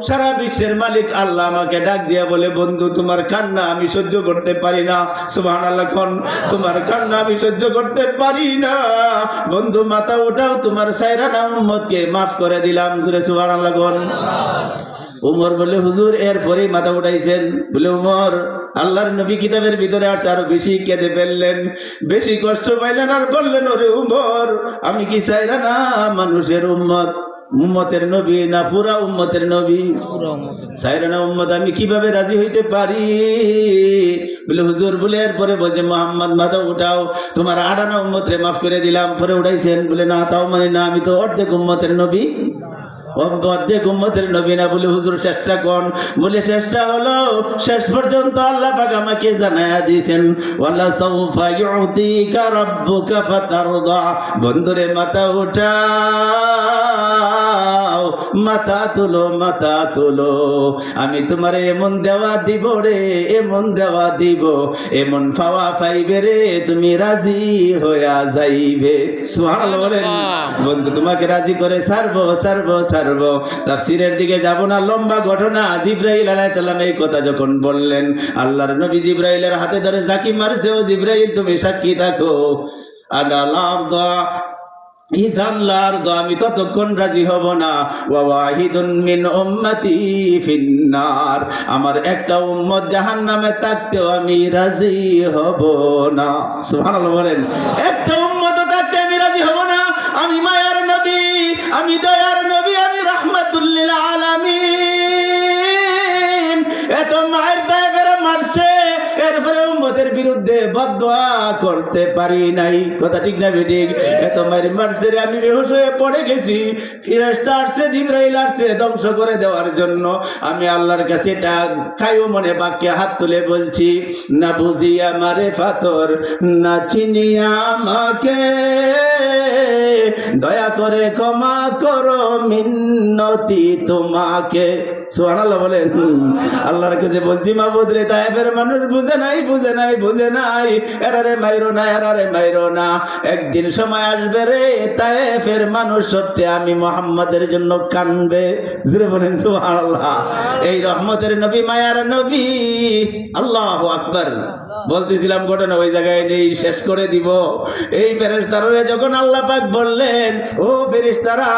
সারা বিশ্বের মালিক আল্লাহ আমাকে ডাক দিয়া বলে, বন্ধু তোমার কান্না আমি সহ্য করতে পারি না। সুবহানাল্লাহ। কোন তোমার কান্না আমি সহ্য করতে পারি না, বন্ধু মাথা উঠাও, তোমার সায়রানা উম্মতকে মাফ করে দিলাম। জোরে সুবহানাল্লাহ। কোন উমর বলে, হুজুর এরপরেই মাথা উঠাইছেন? বলে, উমর আল্লাহর নবী কিতাবের ভিতরে আসছে, আরো বেশি কেঁদে ফেললেন, বেশি কষ্ট পাইলেন, আর বললেন, ওরে উমর, আমি কি সায়রানা মানুষের উম্মত, উম্মতের নবী না পুরা উম্মতের নবী? সায়রানা উম্মত আমি কিভাবে রাজি হইতে পারি? বলে, হুজুর বলে এরপরে বলছে, মুহাম্মদ মাথা উঠাও, তোমার আড়ানা উম্মতরে মাফ করে দিলাম। পরে উঠাইছেন? বলে, না তাও মানে না, আমি তো অর্ধেক উম্মতের নবী। অর্ধেক উম্মতের নবী না? বলে, হুজুর চেষ্টা কোন? বলে, চেষ্টা হলো শেষ পর্যন্ত আল্লাহ পাক আমাকে জানায়া দিয়েছেন, ওয়ালা সাউফা ইউতিকা রাব্বুকা ফাতারদা। বন্ধুরে মাথা উঠাও, মাথা তুলো, মাথা তুলো, আমি তোমার এমন দেওয়া দিব রে, এমন দেওয়া দিব, এমন পাওয়া পাইবে রে, তুমি রাজি হইয়া যাইবে। সুবহানাল্লাহ বলেন। বন্ধু তোমাকে রাজি করে ছাড়বো, ছাড়বো, ছাড়বো। তাফসীরের দিকে যাব না, লম্বা ঘটনা। জিবরাইল আলাইহিস সালাম এই কথা যখন বললেন, আল্লাহর নবী জিবরাইলের হাতে ধরে জাকি মারছে, ও জিবরাইল তুমি সাক্ষী থাকো, আমি ততক্ষণ রাজি হব না, ওয়াহিদুন মিন উম্মতি ফিন্নার, আমার একটা উম্মত জাহান্নামে থাকতেও আমি রাজি হব না। সুবহানাল্লাহ বলেন। একটা উম্মত থাকতে আমি রাজি হব না। আমি মায়ার নবী, আমি দয়ার নবী, আমি রাহমাতুল লিল আলামিন। এত মায়ের দায়ের বদদোয়া করতে পারি নাই। কথা ঠিক না বেঠিক? এত মারি মারছে রে, আমি বেহুশ হয়ে পড়ে গেছি। ফেরেশতা আসছে, জিবরাইল আসছে ধ্বংস করে দেওয়ার জন্য। আমি আল্লাহর কাছে এটা খাইও মনে বাক্যে হাত তুলে বলছি, না বুঝি আমারে ফাতর, না চিনি আমাকে, দয়া করে ক্ষমা করো মিন্নতি তোমাকে। সুবহানাল্লাহ বলেন। আল্লাহর কাছে বলছি, মাবুদ রে, তায়েফের মানুষ বুঝে নাই, বুঝে নাই, বুঝে নাই, এরারে মাইরো না, এরারে মাইরো না। একদিন সময় আসবে রে, তায়েফের মানুষ সবচেয়ে আমি মুহাম্মাদের জন্য কানবে। জোরে বলেন সুবহানাল্লাহ। এই রহমতের নবী, মায়ার নবী। আল্লাহু আকবার। বলতেছিলাম ঘটনা ওই জায়গায় নেই, শেষ করে দিব। এই ফেরেশতারা যখন আল্লাহ পাক বললেন, ও ফেরেশতারা,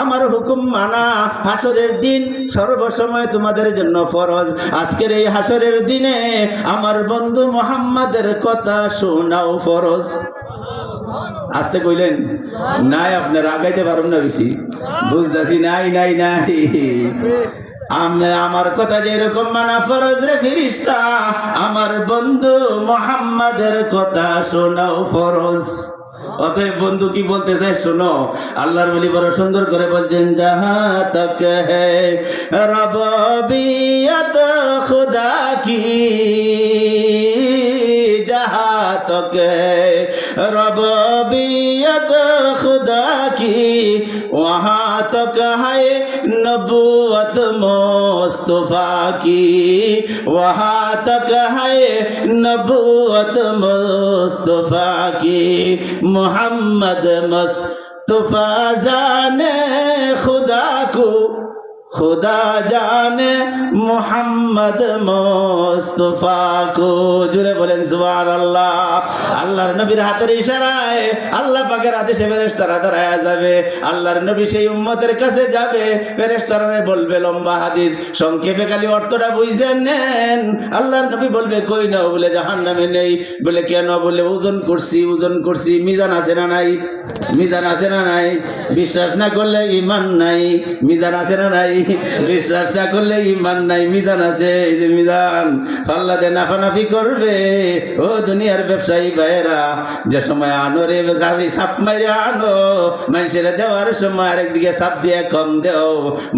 আমার হুকুম মানা হাসরের দিন সর্বসময় তোমাদের জন্য ফরজ। আজকের এই হাসরের দিনে আমার বন্ধু মুহাম্মাদের কথা শোনাও ফরজ। আসতে কইলেন নাই, আপনারা আগাইতে পারুন না বেশি, বুঝতেছি। নাই নাই নাই, আমার কথা যেরকম মানা ফরজ রে ফেরেশতা, আমার বন্ধু মুহাম্মাদের কথা শোনাও ফরজ। অতএব বন্ধু কি বলতে চাই শোনো। আল্লাহর ওলি বড় সুন্দর করে বলছেন, জাহা তক হ্যায় রববিয়ত খুদা কি, जहाँ तक है रबबियत खुदा की, वहाँ तक है नबूवत मुस्तफा की, वहाँ तक है नबूवत मुस्तफा की, मोहम्मद मुस्तफा जाने खुदा को, खुदा जाने मोहम्मद मुस्तफा को। জুড়ে বলেন সুবহানাল্লাহ। আল্লাহর নবীর হাতের ইশারায় আল্লাহ পাকের আদেশে ফেরেশতারা দাঁড়ায়া যাবে। আল্লাহর নবী সেই উম্মতের কাছে যাবে, ফেরেশতারা বলবে লম্বা হাদিস, সংক্ষেপে খালি অর্থটা বুঝেন নেন। আল্লাহর নবী বলবে কই নাও, বলে জাহান্নামে নেই। বলে কেন? বলে ওজন করছি, ওজন করছি। মিজান আছে না নাই? মিজান আছে না নাই? বিশ্বাস না করলে ঈমান নাই। মিজান আছে না নাই? বিশ্বাস না করলে ঈমান নাই। মিজান আছে, এই যে মিজান, পাল্লাতে নাফানাফি করবে। ও দুনিয়ার ব্যবসায়ী ভাইয়েরা, যে সময় আনো রে গাড়ি চাপ মাইরে আনো, মানুষের দেওয়ার সময় আরেকদিকে চাপ দিয়ে কম দেও,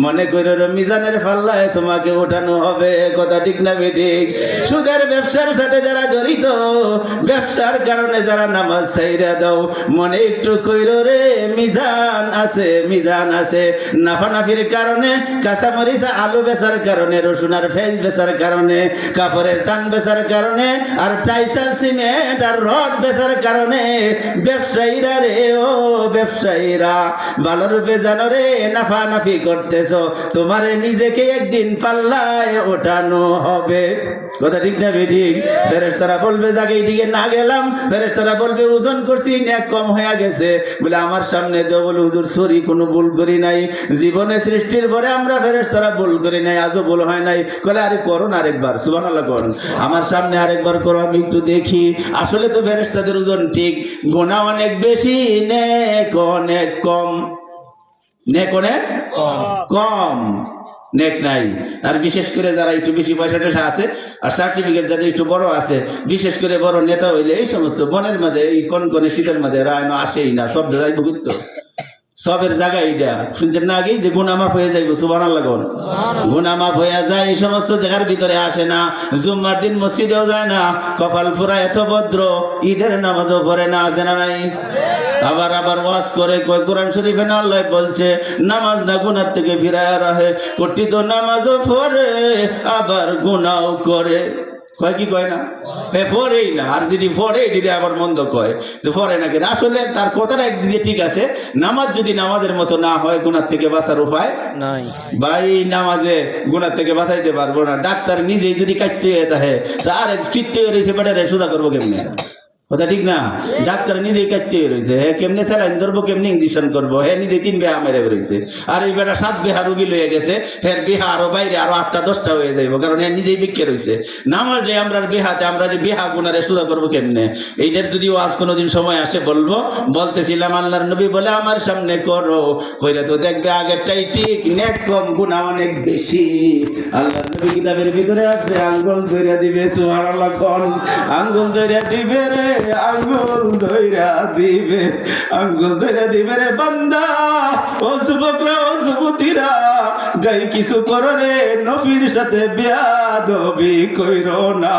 মনে করো মিজানের পাল্লায় তোমাকে ওঠানো হবে। কথা ঠিক না বেঠিক? সুদের ব্যবসার সাথে যারা জড়িত, ব্যবসার কারণে যারা নামাজ ছাইরা দাও, মনে একটু কইরো রে মিজান আছে, মিজান আছে। নাফানাফির কারণে, কাঁচামরিচ আলু বেচার কারণে, রসুন আর পেঁয়াজ বেচার কারণে, কাপড়ের টান বেচার কারণে, আর টাইসাল সিমেন্ট আর রড বেচার কারণে ব্যবসায়ীরা রে, ও ব্যবসায়ীরা, ভালো রূপে জানো রে নাফানাফি করতেছ, তোমারে নিজেকে একদিন পাল্লায় ওঠানো হবে। কথা ঠিক না বেঠিক? ফেরেশতারা বলবে যাকে এইদিকে না গেলাম, ফেরেশতারা বলবে ওজন করছি, নেক কম হয়ে গেছে। বলে আমার সামনে দেও। বলে হুজুর সরি, কোনো ভুল করি নাই। জীবনে সৃষ্টির পরে আমরা ফেরেশতারা ভুল করি নাই, আজও ভুল হয় নাই। বলে আরে করুন আরেকবার, সুবহানাল্লাহ করুন, আমার সামনে আরেকবার করো, আমি একটু দেখি। আসলে তো ফেরেশতাদের ওজন ঠিক, গুনাহ অনেক বেশি, নেক অনেক কম। নেক অনেক কম, নেক নাই। আর বিশেষ করে যারা একটু বেশি পয়সা টয়সা আছে আর সার্টিফিকেট যাদের একটু বড় আছে, বিশেষ করে বড় নেতা হইলে এই সমস্ত মনের মাঝে এই কনকনে শীতের মাঝে রায়ন আসেই না, সব যাইব কিন্তু সবের জায়গায় এটা শুনছেন না আগেই যে গুনাহ মাফ হয়ে যাইব। সুবহানাল্লাহ কোন গুনাহ মাফ হয়ে যায়, এই সমস্ত জায়গার ভিতরে আসে না। জুম্মার দিন মসজিদেও যায় না, কপাল পুরা এত ভদ্র, ঈদের নামাজও পড়ে না, আছে না নাই? আবার আবার ওয়াজ করে, কয় কোরআন শরীফে না আল্লাহ বলছে নামাজ না গুনাহ থেকে ফিরায় রাখে, কর্তৃত নামাজও পড়ে আবার গুনাহও করে। কয় কি কয় না? পড়েই না, আর যদি পড়ে এদিকে আবার মন্দ কয় যে পড়ে না। কেন? আসলে তার কথাটা একদিকে ঠিক আছে, নামাজ যদি নামাজের মতো না হয়, গুনাহ থেকে বাঁচার উপায় নাই ভাই। নামাজে গুনাহ থেকে বাঁচাইতে পারবো না। ডাক্তার নিজেই যদি কাটতে থাকে, আর ফিরতে রয়েছে বেটারে সোজা করবো কেমনে? কথা ঠিক না? ডাক্তার নিজেই কাটতে রয়েছে, হ্যাঁ কেমনে স্যালাইন ধরবো, কেমনে ইঞ্জেকশন করবো, হ্যাঁ নিজে 3 বিহা মেরে রয়েছে। আর এই বেটা 7 বিহা রুগী লয়ে গেছে, হ্যাঁ বিহা আরো বাইরে আরো 8টা 10টা হয়ে যাইব, কারণ হ্যাঁ নিজেই বিক্ষে রয়েছে। নামাজ যে আমরা বিহাতে আমরা বিহা গুনারে সুদা করবো কেমনে? এইটার যদি আজ কোনোদিন সময় আসে বলবো। বলতেছিলাম আল্লাহর নবী বলে আমার সামনে করো, কইরা তো দেখবে আগেরটাই ঠিক, নেক কম গুনাহ অনেক বেশি। আল্লাহর নবী কিতাবের ভিতরে আছে আঙ্গুল ধইরা দিবে, সুবহানাল্লাহ কোন আঙ্গুল ধইরা দিবে রে, আঙ্গুল ধইরা দিবে, আঙ্গুল ধইরা দিবে রে বান্দা। ও যুবকরা, ও যুবতীরা, যাই কিছু করো রে নবীর সাথে বেয়াদবি কইরো না।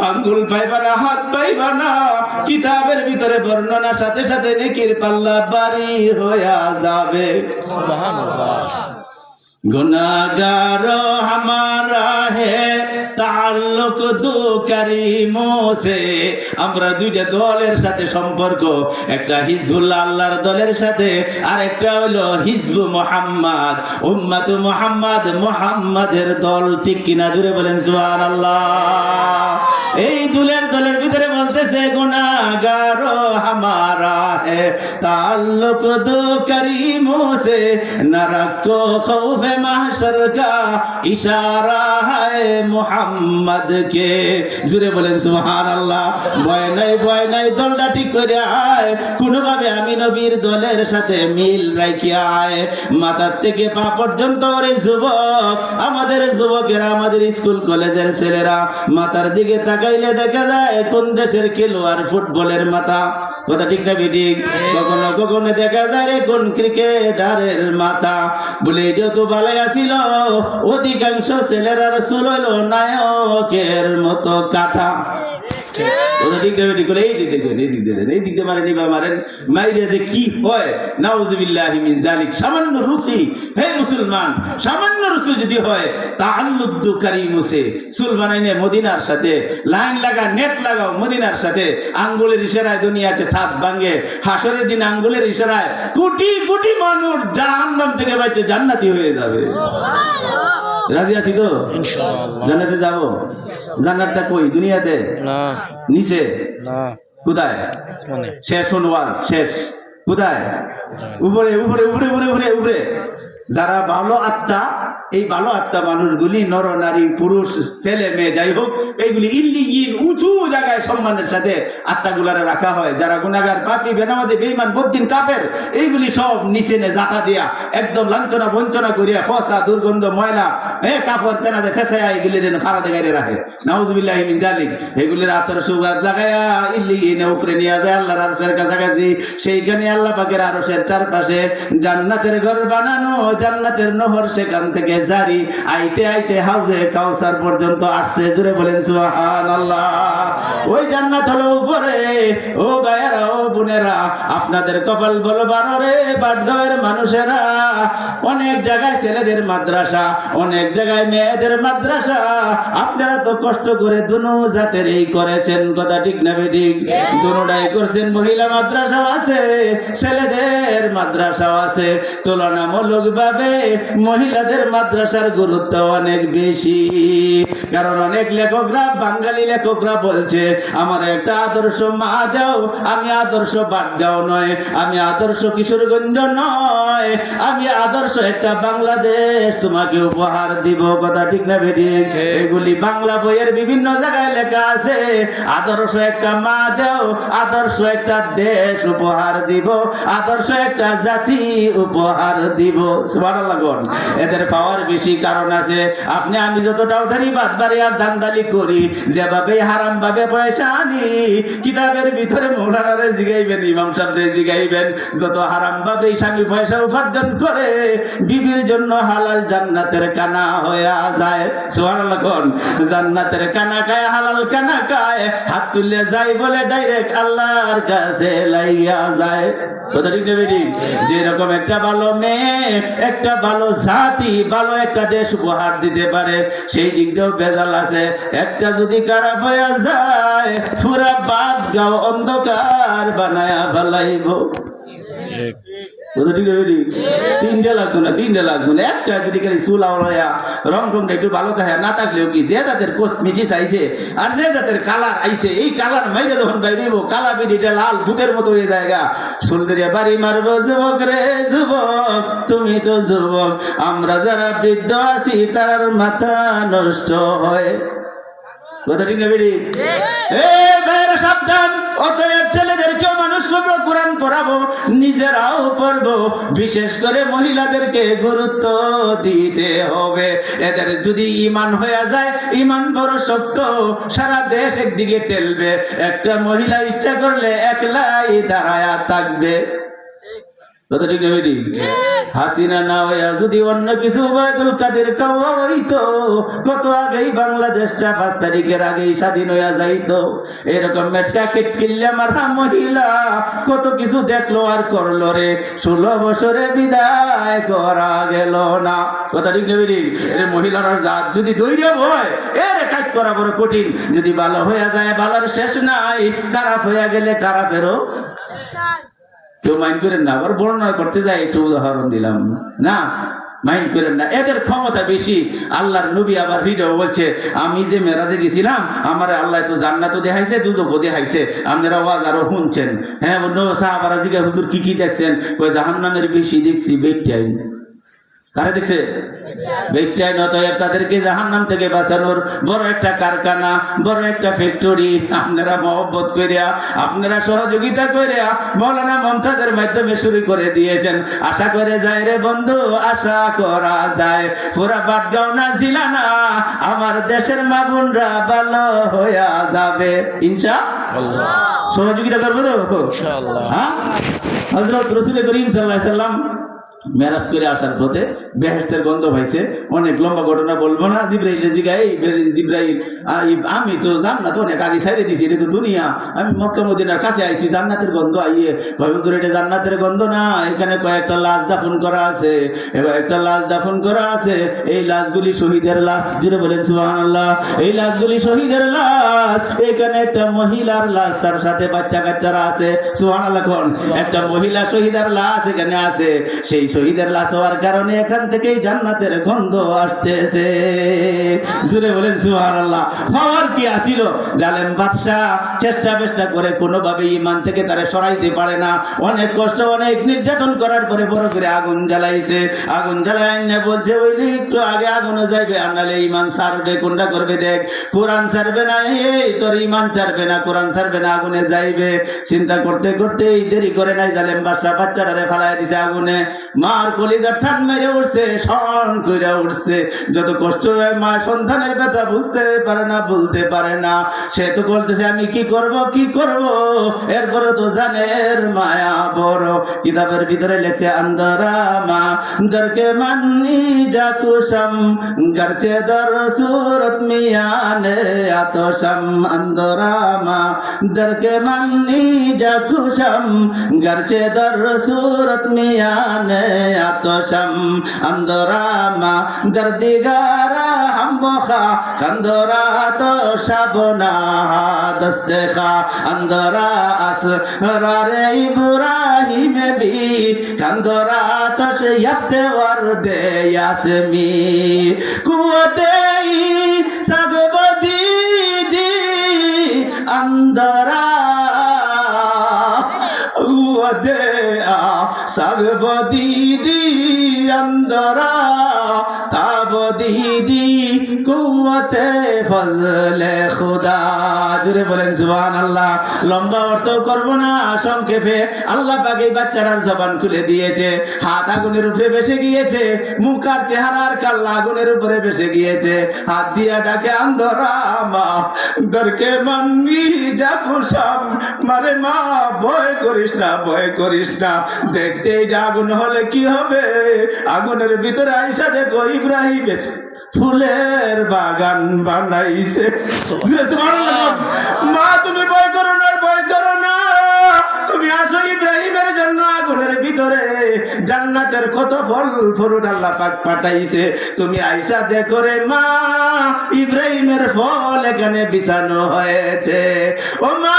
আঙ্গুল পাইবা না, হাত পাইবা না, কিতাবের ভিতরে বর্ণনা সাথে সাথে নেকির পাল্লা বাড়ি হইয়া যাবে। সুবহানাল্লাহ। गुनाहगार हमारा है ताल्लुक दो करीमों से। আমরা দুইটা দলের সাথে সম্পর্ক, একটা হিজবুল্লাহ আল্লাহর দলের সাথে, আর একটা হলো হিজবু মুহাম্মদ, উম্মত মুহাম্মদ, মুহাম্মাদের দল। ঠিক কিনা? জুড়ে বলেন সুবহানাল্লাহ। এই দলের ভিতরে বলতেছে গুনাহগার हमारा है ताल्लुक दो करीमों से, न रखो खौफ महशर का इशारा है मुहम्मद के। জুড়ে বলেন সুবহানাল্লাহ। ভয় নাই দলটা ঠিক করে আয়, কোনোভাবে আমি নবীর দলের সাথে মিল রাখিয়া আয়। মাথার থেকে পা পর্যন্ত রে যুবক, আমাদের যুবকেরা, আমাদের স্কুল কলেজের ছেলেরা মাথার দিকে তাকাইলে দেখা যায় কোন দেশের খেলোয়াড় ফুটবলের মাথা। কথা ঠিক না বেঠিক? কখনো কখনো দেখা যায় রে কোন ক্রিকেটারের মাথা। বলে এটাও তো ভালোই আসিল, অধিকাংশ ছেলেরা রসুল হইল নায়কের মতো কাটা। সামান্য রুচি, হে মুসলমান, সামান্য রুচি যদি হয় তাআল্লুক দু কারিমুসে, চুল বানাইনে মদিনার সাথে লাইন লাগা, নেট লাগাও মদিনার সাথে। আঙ্গুলের ইশারায় দুনিয়াতে ছাদ ভাঙে, হাসরের দিন আঙ্গুলের ইশারায় কোটি কোটি মানুষ জাহান্নাম থেকে বাইতে জান্নাতি হয়ে যাবে। রাজি আছি তো? ইনশাআল্লাহ। জান্নাতে যাব। জান্নাতটা কই? দুনিয়াতে না, নিচে না। কোথায়? শেষ ওয়াল শেষ। কোথায়? উপরে উপরে উপরে উপরে উপরে উপরে। যারা ভালো আত্মা, এই ভালো আত্মা মানুষগুলি, নর নারী পুরুষ ছেলে মেয়ে যাই হোক, এইগুলি ইল্লিগিন উঁচু জায়গায় সম্মানের সাথে আত্মাগুলারে রাখা হয়। যারা গুনাহগার, পাপী, বেনামাজি, বেঈমান, বদ্দিন, কাফের, এইগুলি সব নিচে নে জাতা দিয়া একদম লাঞ্ছনা বঞ্চনা করিয়া ফসা দুর্গন্ধ ময়লা কাপড় তেনাতে ফেসাইয়া এইগুলি ফারাতে গাইরে রাখে। নাউজুবিল্লাহি মিন জালিক। এইগুলির আতর সুগার লাগাইয়া ইল্লিগিনে উপরে নিয়ে যায় আল্লাহর আরশের কাছাকাছি। সেইখানে আল্লাহ পাকের আরশের চারপাশে জান্নাতের ঘর বানানো, জান্নাতের নহর সেখান থেকে জারি, আইতে আইতে হাউজে কাউসার পর্যন্ত আসছে। জুড়ে বলেন সুবহানাল্লাহ। ওই জান্নাত হলো উপরে। ও ভাইয়েরা, ও বোনেরা, আপনাদের কপাল বলো বারো রে বাটগাঁওয়ের মানুষেরা। অনেক জায়গায় ছেলেদের মাদ্রাসা, অনেক জায়গায় মেয়েদের মাদ্রাসা। আপনারা তো কষ্ট করে দুনো জাতের এই করেছেন। কথা ঠিক না বেঠিক? দুনোটাই করছেন। মহিলা মাদ্রাসাও আছে, ছেলেদের মাদ্রাসাও আছে। তুলনামূলক ভাবে মহিলাদের মাদ্রাসার গুরুত্ব অনেক বেশি, কারণ অনেক লেখকরা, বাঙালি লেখকরা বলছে আমার একটা আদর্শ মা দাও। আমি আদর্শ বাটগাঁও নয়, আমি আদর্শ কিশোরগঞ্জ নয়, আমি আদর্শ একটা বাংলাদেশ তোমাকে উপহার দিব। কথা ঠিক না বেঠিক? এগুলি বাংলা বইয়ের বিভিন্ন জায়গায় লেখা আছে। আদর্শ একটা মা দাও, আদর্শ একটা দেশ উপহার দিব, আদর্শ একটা জাতি উপহার দিব। সুবহানাল্লাহ। এদের পাওয়ার বেশি কারণ আছে। আপনি আমি যতটা উঠানি বাদবাড়ি আর ধান্দালি করি, যেভাবে হারাম ভাবে পয়সা আনি, কিতাবের ভিতরে মৌলানারে জিগাইবেন, ইমাম সাহেবরে জিগাইবেন, যত হারাম ভাবে স্বামী পয়সা উপার্জন করে বিবির জন্য হালাল জান্নাতের কানা হয়ে যায়। সুবহানাল্লাহ। কোন জান্নাতের কানা খায়, হালাল কানা খায়, হাত তুলে যায় বলে ডাইরেক্ট আল্লাহর কাছে লাইয়া যায়। কথা ঠিক না বেঠিক? যেরকম একটা ভালো মেয়ে, একটা ভালো জাতি, ভালো একটা দেশ উপহার দিতে পারে, সেই দিকটাও ভেজাল আছে। একটা যদি খারাপ হয়ে যায়, পুরা বাদগাঁও অন্ধকার বানায়া ফেলাইব। কথা ঠিক হবে? তিনটা লাগতো না, তিনটা লাগতো না, একটা যদি খালি চুল আওড়াইয়া রং টংটা একটু ভালো থাকে, না থাকলেও কি যে যাদের কোচ মিচি চাইছে আর যে যাদের কালার আইছে, এই কালার মাইরে যখন বাইরেব কালা পিঠিটা লাল ভূতের মতো হয়ে জায়গা সুন্দরিয়া বাড়ি মারবো যুবক রে যুবক, তুমি তো যুবক, আমরা যারা বৃদ্ধ আছি তার মাথা নষ্ট হয়। কথা ঠিক না বেরি? সাবধান। অতএব ছেলেদেরকেও মানুষ কোরআন পড়াবো, নিজেরাও পড়বো, বিশেষ করে মহিলাদেরকে গুরুত্ব দিতে হবে। এদের যদি ইমান হয়ে যায়, ইমান বড় শক্ত, সারা দেশ একদিকে টেলবে। একটা মহিলা ইচ্ছা করলে একলাই দাঁড়ায়া থাকবে। কথা ঠিক না বেরি? হাসিনা না হইয়া যদি অন্য কিছু ওবায়দুল কাদের কাওয়া হইতো, কত আগেই বাংলাদেশটা 5 তারিখের আগেই স্বাধীন হইয়া যাইতো। এরকম মেটকা কেটকিল্লা মারা মহিলা কত কিছু দেখলো আর করলো রে, 16 বছরে বিদায় করা গেল না। কথা ঠিক না বেরি? মহিলার জাত যদি ধৈর্য হয় এর কাজ করা বড় কঠিন। যদি ভালো হইয়া যায় ভালোর শেষ নাই, খারাপ হইয়া গেলে খারাপেরও কেউ মাইন্ড করেন না। আবার বর্ণনা করতে যাই একটু উদাহরণ দিলাম না, মাইন্ড করেন না, এদের ক্ষমতা বেশি। আল্লাহর নবী আবার ভিডিও বলছে, আমি যে মেরাজে গেছিলাম আমার আল্লাহ তো জান্নাতও দেখাইছে দুজকও দেখাইছে, আপনারা ওয়াজ আরো শুনছেন। হ্যাঁ অন্য সাহাবারা জিজ্ঞাসা হুজুর কি কি দেখছেন? ওই জাহান্নামের বেশি দেখছি বেটাই। কারা দেখছে? বেচাই নতএব তাদেরকে জাহান্নাম থেকে বাঁচানোর বড় একটা কারখানা, বড় একটা ফ্যাক্টরি আপনারা মহব্বত করিয়া, আপনারা সহযোগিতা করিয়া মৌলানা মমতাজের মাধ্যমে শুরু করে দিয়েছেন। আশা করে যায় রে বন্ধু, আশা করা যায় পুরা বাটগাঁও না জিলানা আমার দেশের মাগুনরা ভালো হইয়া যাবে ইনশাআল্লাহ। সহযোগিতা করবো তো ইনশাআল্লাহ। হ্যাঁ, হযরত রাসূল করিম সাল্লাল্লাহু আলাইহি সাল্লাম মেরাজ করে আসার পথে বেহেশতের গন্ধ পাইছে। অনেক লম্বা ঘটনা বলবো না। জিব্রাইল জিগাই, জিব্রাইল আমি তো জান্নাত অনেক আগে ছাইড়ে দিয়েছি, এটা তো দুনিয়া, আমি মক্কা মদিনার কাছে আইছি, জান্নাতের গন্ধ আইয়ে কয় হুজুর এটা জান্নাতের গন্ধ না, এখানে কয়েকটা লাশ দাফন করা আছে, এবার একটা লাশ দাফন করা আছে, এই লাশগুলি শহীদের লাশ। জুড়ে বলেন সুবহানাল্লাহ। এই লাশগুলি শহীদের লাশ, এখানে একটা মহিলার লাশ, তার সাথে বাচ্চা কাচ্চারা আছে। সুবহানাল্লাহ। কোন একটা মহিলা শহীদের লাশ এখানে আছে, সেই শহীদের লাশ হওয়ার কারণে এখান থেকেই জান্নাতের গন্ধ আসতেছে। জুড়ে বলেন সুবহানাল্লাহ। হওয়ার কি আসিল? জালেম বাদশা চেষ্টা করে কোনোভাবে ঈমান থেকে তারে সরাইতে পারে না। অনেক কষ্ট অনেক নির্যাতন করার পরে বড় করে আগুন জ্বালাইছে। আগুন জ্বালাই না বলছে ওইলি একটু আগে আগুনে যাইবে, আনালে ঈমান ছাড়বে। কোনটা করবে দেখ, কোরআন ছাড়বে না, এই তোর ঈমান ছাড়বে না, কোরআন ছাড়বে না, আগুনে যাইবে। চিন্তা করতে করতে দেরি করে নাই, জালেম বাদশা বাচ্চাটারে ফালাই দিছে আগুনে। মার কলিজা ঠান মেরে উঠছে, শন কইরা উঠছে। যত কষ্ট হয় মা সন্তানের কথা বুঝতে পারে না, বলতে পারে না। সে তো বলতেছে আমি কি করব কি করব, এরপরে তো জানের মায়া বড়। কিতাবের ভিতরে লেখছে আন্দরা মা দরকে মানি জাকুশম গরচে দর সুরত মিয়ানে আতশম। আন্দরা মা দরকে মানি জাকুশম গরচে দর সুরত মিয়ানে আতশম। আন্দরামা দর্দিগারা হামবখা কন্দরা তো শাবনা দস্তেখা। আন্দরা আসরারে ইব্রাহিম বি কন্দরা তো ইয়াতে ওয়ারদে ইয়াসমি কুওয়াতেই সাগবদি দি আন্দরা কুওয়াতে সাগবদি আন্দরা তাবদিদি কুওয়াতে ফজলে খুদা। জুড়ে বলেন সুবহানাল্লাহ। লম্বা অর্থ করব না, সংক্ষেপে আল্লাহ পাক এই বাচ্চাটার জবান খুলে দিয়েছে। হাত আগুনের উপরে ভেসে গিয়েছে, মুখ আর চেহারার কাল্লা আগুনের উপরে ভেসে গিয়েছে। হাত দিয়া ডাকে আন্দরা মা দরকে মানবি যা খুশাম। মারে মা ভয় করিস না, ভয় করিস না, দেখতে আগুন হলে কি হবে। আগুনের ভিতরে আইসা দেখো ইব্রাহিমের ফুলের বাগান বানাইছে। মা তুমি ভয় করো না, ভয় করো না, তুমি আসো ইব্রাহিমের জন্য আগুনের ভিতরে জান্নাতের কত ফল ফরুট আল্লাহ পাক পাঠাইছে। তুমি আইসা দেখো রে মা, ইব্রাহিমের ফল এখানে বিছানো হয়েছে। ও মা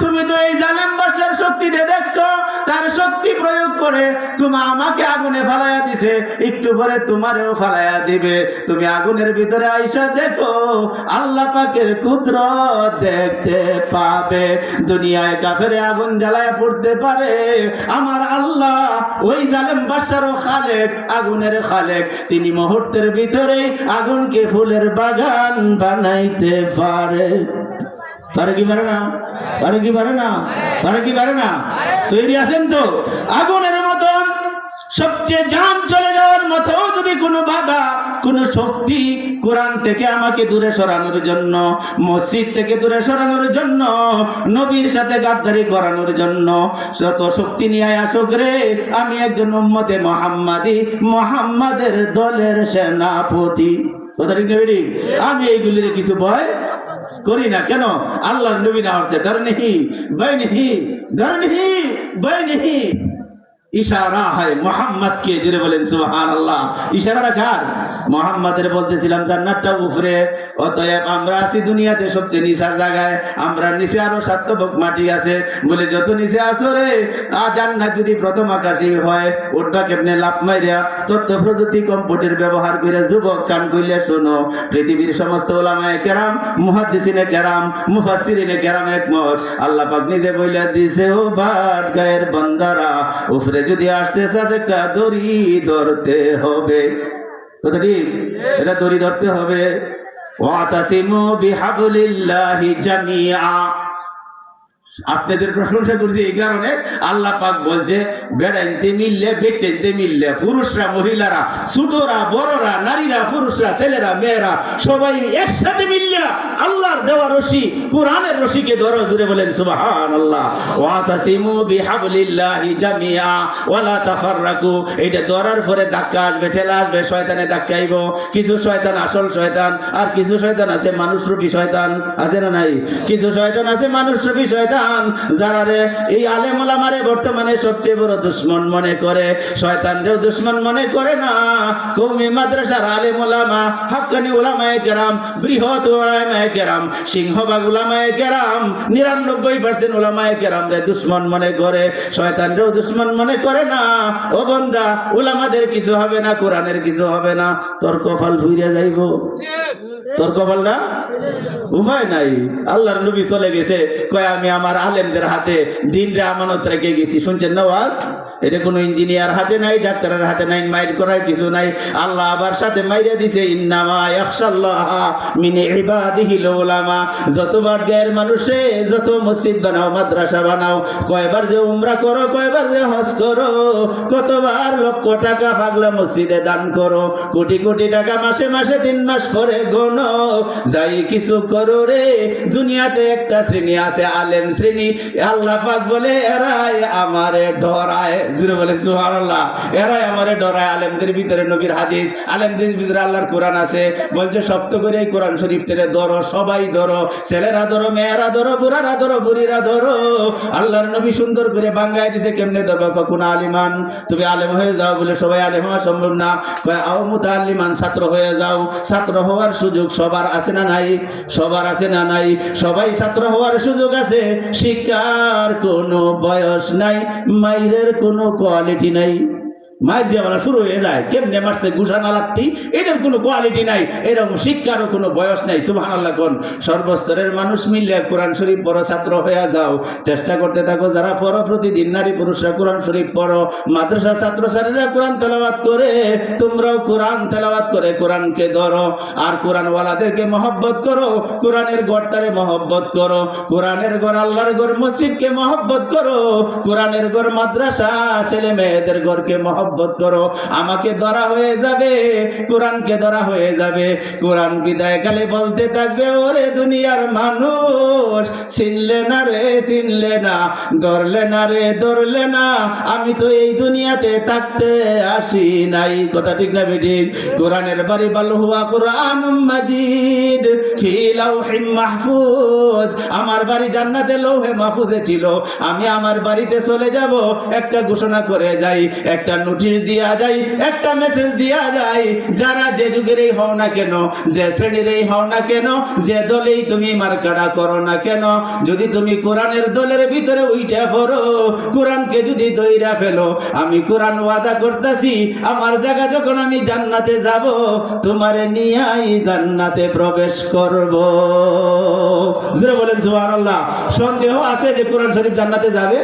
তুমি তো এই জালেম বাদশার শক্তিতে দেখছো, তার শক্তি প্রয়োগ পরে তুমি আমাকে আগুনে ফালাইয়া দিছে, একটু পরে তোমারেও ফালাইয়া দিবে। তুমি আগুনের ভিতরে আইসা দেখো, আল্লাহ পাকের কুদরত দেখতে পাবে। দুনিয়ায় কাফেরে আগুন জ্বালায় পড়তে পারে, আমার আল্লাহ ওই জালেম বাদশারও খালেক, আগুনের খালেক। তিনি মুহূর্তের ভিতরেই আগুনকে ফুলের বাগান বানাইতে পারে। পারে কি পারে না? পারে কি পারে না? পারে কি পারে না? তৈরি আছেন তো? আগুনের মতন সবচেয়ে জান চলে যাওয়ার মতো যদি কোনো বাধা, কোন শক্তি কোরআন থেকে আমাকে দূরে সরানোর জন্য, মসজিদ থেকে দূরে সরানোর জন্য, নবীর সাথে গাদ্দারি করানোর জন্য যত শক্তি নিয়ে আসুক রে, আমি একজন উম্মতে মুহাম্মাদি, মুহাম্মাদের দলের সেনাপতি। কথা ঠিক না? আমি এইগুলির কিছু ভয় করি না। কেন? আল্লাহর নবী না হচ্ছে ডর নেহি ভয় নেহি, ডর নেহি ভয় নেহি। ইশারা হয় মুহাম্মদকে, জুড়ে বলেন সুবহানাল্লাহ। ইশারাটা কার? মুহাম্মাদের। বলতেছিলাম জান্নাতটা উপরে, অতএব আমরা আছি দুনিয়াতে সবচেয়ে নিচার জায়গায়, আমরা নিচে আরো 7 তবক মাটি আছে। বলে যত নিচে আসো রে, জান্নাত যদি প্রথম আকাশে হয়, উঠবা কেমনে লাফ মাইরা? তথ্য প্রযুক্তি কম্পিউটার ব্যবহার করে যুবক কান কইলে শোনো, পৃথিবীর সমস্ত উলামায়ে কেরাম, মুহাদ্দিসিনে কেরাম, মুফাসসিরিনে কেরাম একমত, আল্লাহ পাক নিজে বইলা দিয়েছে, ও বাট গায়ের বান্দারা, উপরে যদি আসতে চাস একটা দড়ি ধরতে হবে। কথা ঠিক? এটা দড়ি ধরতে হবে। ওয়াতাসিমু বিহাবলিল্লাহি জামিআ। আপনাদের প্রশংসা করছি এই কারণে, আল্লাহ পাক বলছে বেড়াইতে মিললে, বেটেতে মিললে, পুরুষরা মহিলারা, ছোটরা বড়রা, নারীরা পুরুষরা, ছেলেরা মেয়েরা, সবাই একসাথে মিললে আল্লাহর দেওয়া রশি, কোরআনের রশিকে ধরো। জুড়ে বলেন সুবহানাল্লাহ। ওয়াতাসিমু বিহাবলিল্লাহি জামিআ ওয়ালা তাফাররাকু। এটা ধরার পরে ধাক্কা আসবে, ঠেলা আসবে, শয়তানে ধাক্কাইব। কিছু শয়তান আসল শয়তান, আর কিছু শয়তান আছে মানুষরূপী শয়তান। আছে না নাই? কিছু শয়তান আছে মানুষরূপী শয়তান, যারা রে এই আলেম ওলামারে বর্তমানে সবচেয়ে বড় দুশমন মনে করে। শয়তানরেও দুশমন মনে করে না, কওমি মাদ্রাসার আলেম ওলামা, হাক্কানি উলামায়ে কেরাম, বৃহৎ উলামায়ে কেরাম, সিংহভাগ উলামায়ে কেরাম, 99% উলামায়ে কেরাম রে দুশমন মনে করে। শয়তানরেও দুশমন মনে করে না। ও বান্দা, উলামাদের কিছু হবে না, কোরআনের কিছু হবে না, তোর কপাল ফুইরা যাইব। তোর কপালটা উপায় নাই। আল্লাহর নবী চলে গেছে, কয় আমি আমার আলেমদের হাতে দিনরে আমানত রেখে গেছি। শুনছেন না ওয়াজ? এটা কোনো ইঞ্জিনিয়ার হাতে নাই, ডাক্তারের হাতে নাই, মাইর করার কিছু নাই। আল্লাহ আবার সাথে মাইরা দিছে, ইন্নামা ইয়াখশাল্লাহা মিন ইবাদিহিল উলামা। যতবার গায়ের মানুষে যত মসজিদ বানাও, মাদ্রাসা বানাও, কয়বার যে উমরা করো, কয়বার যে হজ করো, কতবার লক্ষ টাকা পাগলা মসজিদে দান করো, কোটি কোটি টাকা মাসে মাসে 3 মাস পরে গোনো, যাই কিছু করো রে, দুনিয়াতে একটা শ্রেণী আছে, আলেম শ্রেণী। আল্লাহ পাক বলে এরাই আমারে ডরায়। জুড়ে বলেন সুবহানাল্লাহ। এরাই আমারে ডরায়। আলেমদের ভিতরে নবীর হাদিস, আলেমদের ভিতরে আল্লাহর কোরআন আছে। বলছে শক্ত করে এই কোরআন শরীফ টেনে ধরো, সবাই ধরো, ছেলেরা ধরো, মেয়েরা ধরো, বুড়ারা ধরো, বুড়িরা ধরো। আল্লাহর নবী সুন্দর করে বাংলায় দিছে কেমনে ধরবা। কোন আলিমান, তুমি আলেম হয়ে যাও বলে সবাই আলেম হওয়া সম্ভব না। আও মুতাআল্লিমান, ছাত্র হয়ে যাও। ছাত্র হওয়ার সুযোগ সবার আছে না নাই? সবার আছে না নাই? সবাই ছাত্র হওয়ার সুযোগ আছে। শিক্ষার কোনো বয়স নাই, মাইরের কোনো কোয়ালিটি নাই। মাইর দিয়ে বলা শুরু হয়ে যায়, কেমনে মারছে গুসা না লাগতি, এটার কোনো কোয়ালিটি নাই। এরকম শিক্ষারও কোনো বয়স নাই। সুবহানাল্লাহ। কোন সর্বস্তরের মানুষ মিললে কোরআন শরীফ পড়ো, ছাত্র হয়ে যাও। চেষ্টা করতে থাকো, যারা পড়ো প্রতিদিন, নারী পুরুষরা কোরআন শরীফ পড়ো, মাদ্রাসা ছাত্র ছাত্রীরা কোরআন তেলাওয়াত করে, তোমরাও কোরআন তেলাওয়াত করে কোরআনকে ধরো। আর কোরআনওয়ালাদেরকে মহব্বত করো, কোরআনের গড়টারে মহব্বত করো, কোরআনের গড় আল্লাহর গড় মসজিদকে মহব্বত করো, কোরআনের গড় মাদ্রাসা ছেলে মেয়েদের গড়কে মহব্বত করো। আমাকে ধরা হয়ে যাবে, কোরআনকে ধরা হয়ে যাবে। কোরআন বিদায় কালে বলতে থাকবে, ওরে দুনিয়ার মানুষ, চিনলে না রে চিনলে না, ধরলে না রে ধরলে না, আমি তো এই দুনিয়াতে থাকতে আসি নাই। কথা ঠিক না বেঠিক? কোরআনের বাড়ি বাল হুয়া কোরআনুম মাজিদ ফি লাউহিম মাহফুজ। আমার বাড়ি জান্নাতে লৌহে মাহফুজে ছিল। আমি আমার বাড়িতে চলে যাব, একটা ঘোষণা করে যাই, একটা নোটিশ নোটিশ দিয়া যায়, একটা মেসেজ দিয়া যায়, যারা যে যুগেরই হও না কেন, যে শ্রেণীরই হও না কেন, যে দলেই তুমি মার্কাড়া করো না কেন, যদি তুমি কোরআনের দলের ভিতরে উইঠা পড়ো, কোরআনকে যদি দইরা ফেলো, আমি কোরআন ওয়াদা করতেছি আমার জায়গা যখন আমি জান্নাতে যাব, তোমারে নিয়াই জান্নাতে প্রবেশ করব। জোরে বলেন সুবহানাল্লাহ। সন্দেহ আছে যে কোরআন শরীফ জান্নাতে যাবে?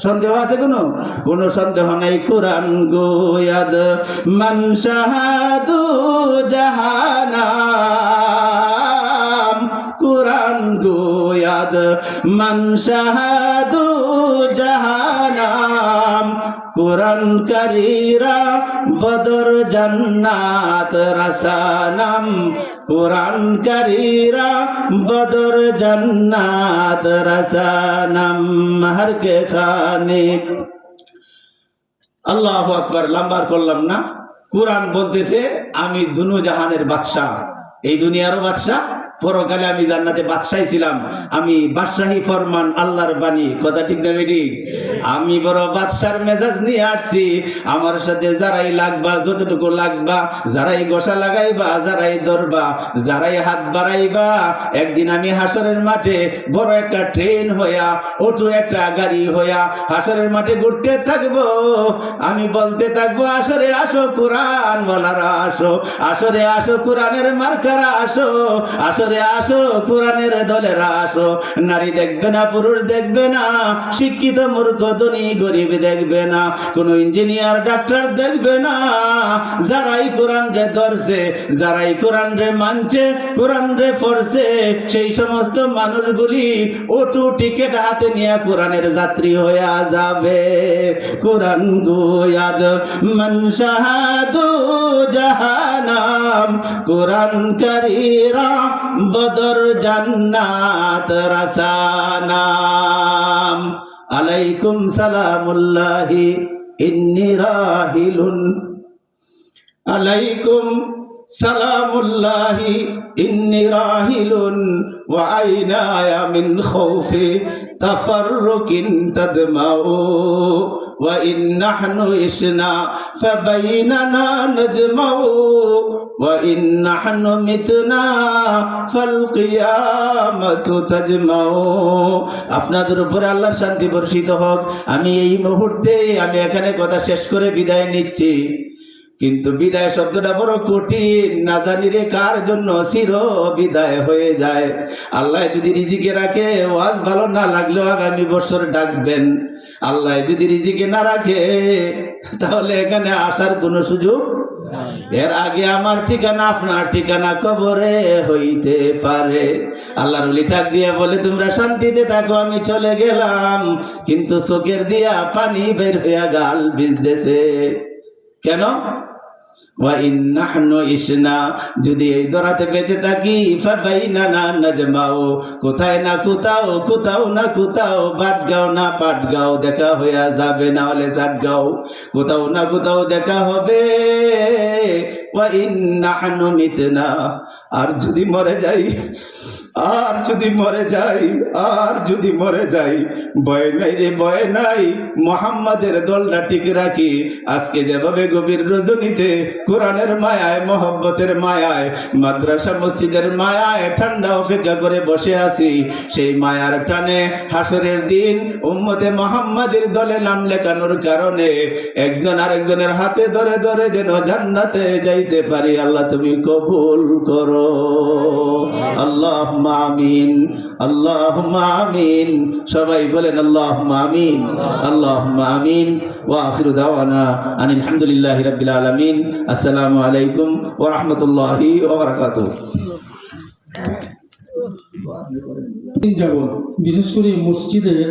সন্দেহ আছে কোন সন্দেহ নাই। কোরআন গোয়াদ মান শাহাদু জাহানাম, কোরআন গোয়াদ মান শাহাদু জাহানাম, কোরআন কারীরা বদর জান্নাত রাসানাম, কোরআন কারীরা বদর জান্নাত রাসানাম। হর কে খানে আল্লাহু আকবার। লম্বার করলাম না। কোরআন বলতেছে আমি দুনু জাহানের বাদশা, এই দুনিয়ারও বাদশা, পরকালে আমি জান্নাতে বাদশাই ছিলাম। আমি বাদশাহী ফরমান আল্লাহর বাণী, কথা ঠিক না বেটি? আমি বড় বাদশার মেজাজ নিয়ে আসছি। আমার সাথে যারাই লাগবা, যতটুকু লাগবা, যারাই গোসা লাগাইবা, যারাই ধরবা, যারাই হাত বাড়াইবা, একদিন আমি হাসরের মাঠে বড় একটা ট্রেন হইয়া, অটো একটা গাড়ি হইয়া হাসরের মাঠে ঘুরতে থাকবো। আমি বলতে থাকবো, আসরে আসো কোরআন ওয়ালারা আসো, আসরে আসো কোরআনের মার্কারা আসো, আসরে আসো কোরআনের দলেরা আসো। নারী দেখবে না, পুরুষ দেখবে না, শিক্ষিত মূর্খ ধনী গরিব দেখবে না, কোন ইঞ্জিনিয়ার ডাক্তার দেখবে না। যারাই কোরআন রে ধরছে, যারাই কোরআন রে মানছে, কোরআন রে পড়ছে, সেই সমস্ত মানুষগুলি অটো টিকেট হাতে নিয়ে কোরআনের যাত্রী হয়ে যাবে। কোরআন গোয়াদ মান শাহাদু জাহানাম, কোরআন কারীরা বদর জান্নাত রাসানাম। আলাইকুম সালামুল্লাহি ইন্নী রাহিলুন, আলাইকুম সালামুল্লাহি ইন্নী রাহিলুন ওয়া আইনায়া মিন খাউফি তাফাররুকিন তাদমাউ ওয়া ইন নাহনু ইশনা ফাবাইনানা নাজমাউ ওয়া ইন নাহনু মিতনা ফাল কিয়ামাতু তাজমাউ। আপনাদের উপরে আল্লাহর শান্তি বর্ষিত হোক। আমি এই মুহূর্তে আমি এখানে কথা শেষ করে বিদায় নিচ্ছি, কিন্তু বিদায় শব্দটা বড় কঠিন, না জানি রে কার জন্য চির বিদায় হয়ে যায়। আল্লাহ যদি রিজিকে রাখে, ওয়াজ ভালো না লাগলেও আগামী বছর ডাকবেন। আল্লাহ যদি রিজিকে না রাখে, তাহলে এখানে আসার কোনো সুযোগ, এর আগে আমার ঠিকানা আপনার ঠিকানা কবরে হইতে পারে। আল্লাহর ওলি ডাক দিয়ে বলে, তোমরা শান্তিতে থাকো, আমি চলে গেলাম। কিন্তু চোখের দিয়া পানি বের হইয়া গাল ভিজতেছে। কেন? ওয়া ইন নাহনু ইশনা, যদি এই দরাতে বেঁচে থাকি, ফাবাইনানা নাজমাউ, কোথায় না কোথাও, কোথাও না কোথাও, বাটগাঁও না পাটগাঁও দেখা হইয়া যাবে, না হলে চাটগাঁও, কোথাও না কোথাও দেখা হবে। ওয়া ইন নাহনু মিতনা, আর যদি মরে যাই, আর যদি মরে যাই, আর যদি মরে যাই, ভয় নাই রে ভয় নাই, মুহাম্মাদের দলটা ঠিক রাখি। আজকে যেভাবে গভীর রজনীতে কোরআনের মায়ায়, মহব্বতের মায়ায়, মাদ্রাসা মসজিদের মায়ায় ঠান্ডা অপেক্ষা করে বসে আছি, সেই মায়ার টানে হাসরের দিন উম্মতে মুহাম্মাদের দলে নাম লেখানোর কারণে একজন আরেকজনের হাতে ধরে ধরে যেন জান্নাতে যাইতে পারি। আল্লাহ তুমি কবুল করো। আল্লাহুম্মা আমিন, আল্লাহুম্মা আমিন। সবাই বলেন আল্লাহুম্মা আমিন, আল্লাহুম্মা আমিন। ওয়া আখিরু দাওয়ানা আনিল হামদুলিল্লাহি রাব্বিল আলামিন। আসসালামু আলাইকুম ওয়া রাহমাতুল্লাহি ওয়া বারাকাতুহু। যাবত বিশেষ করে মসজিদের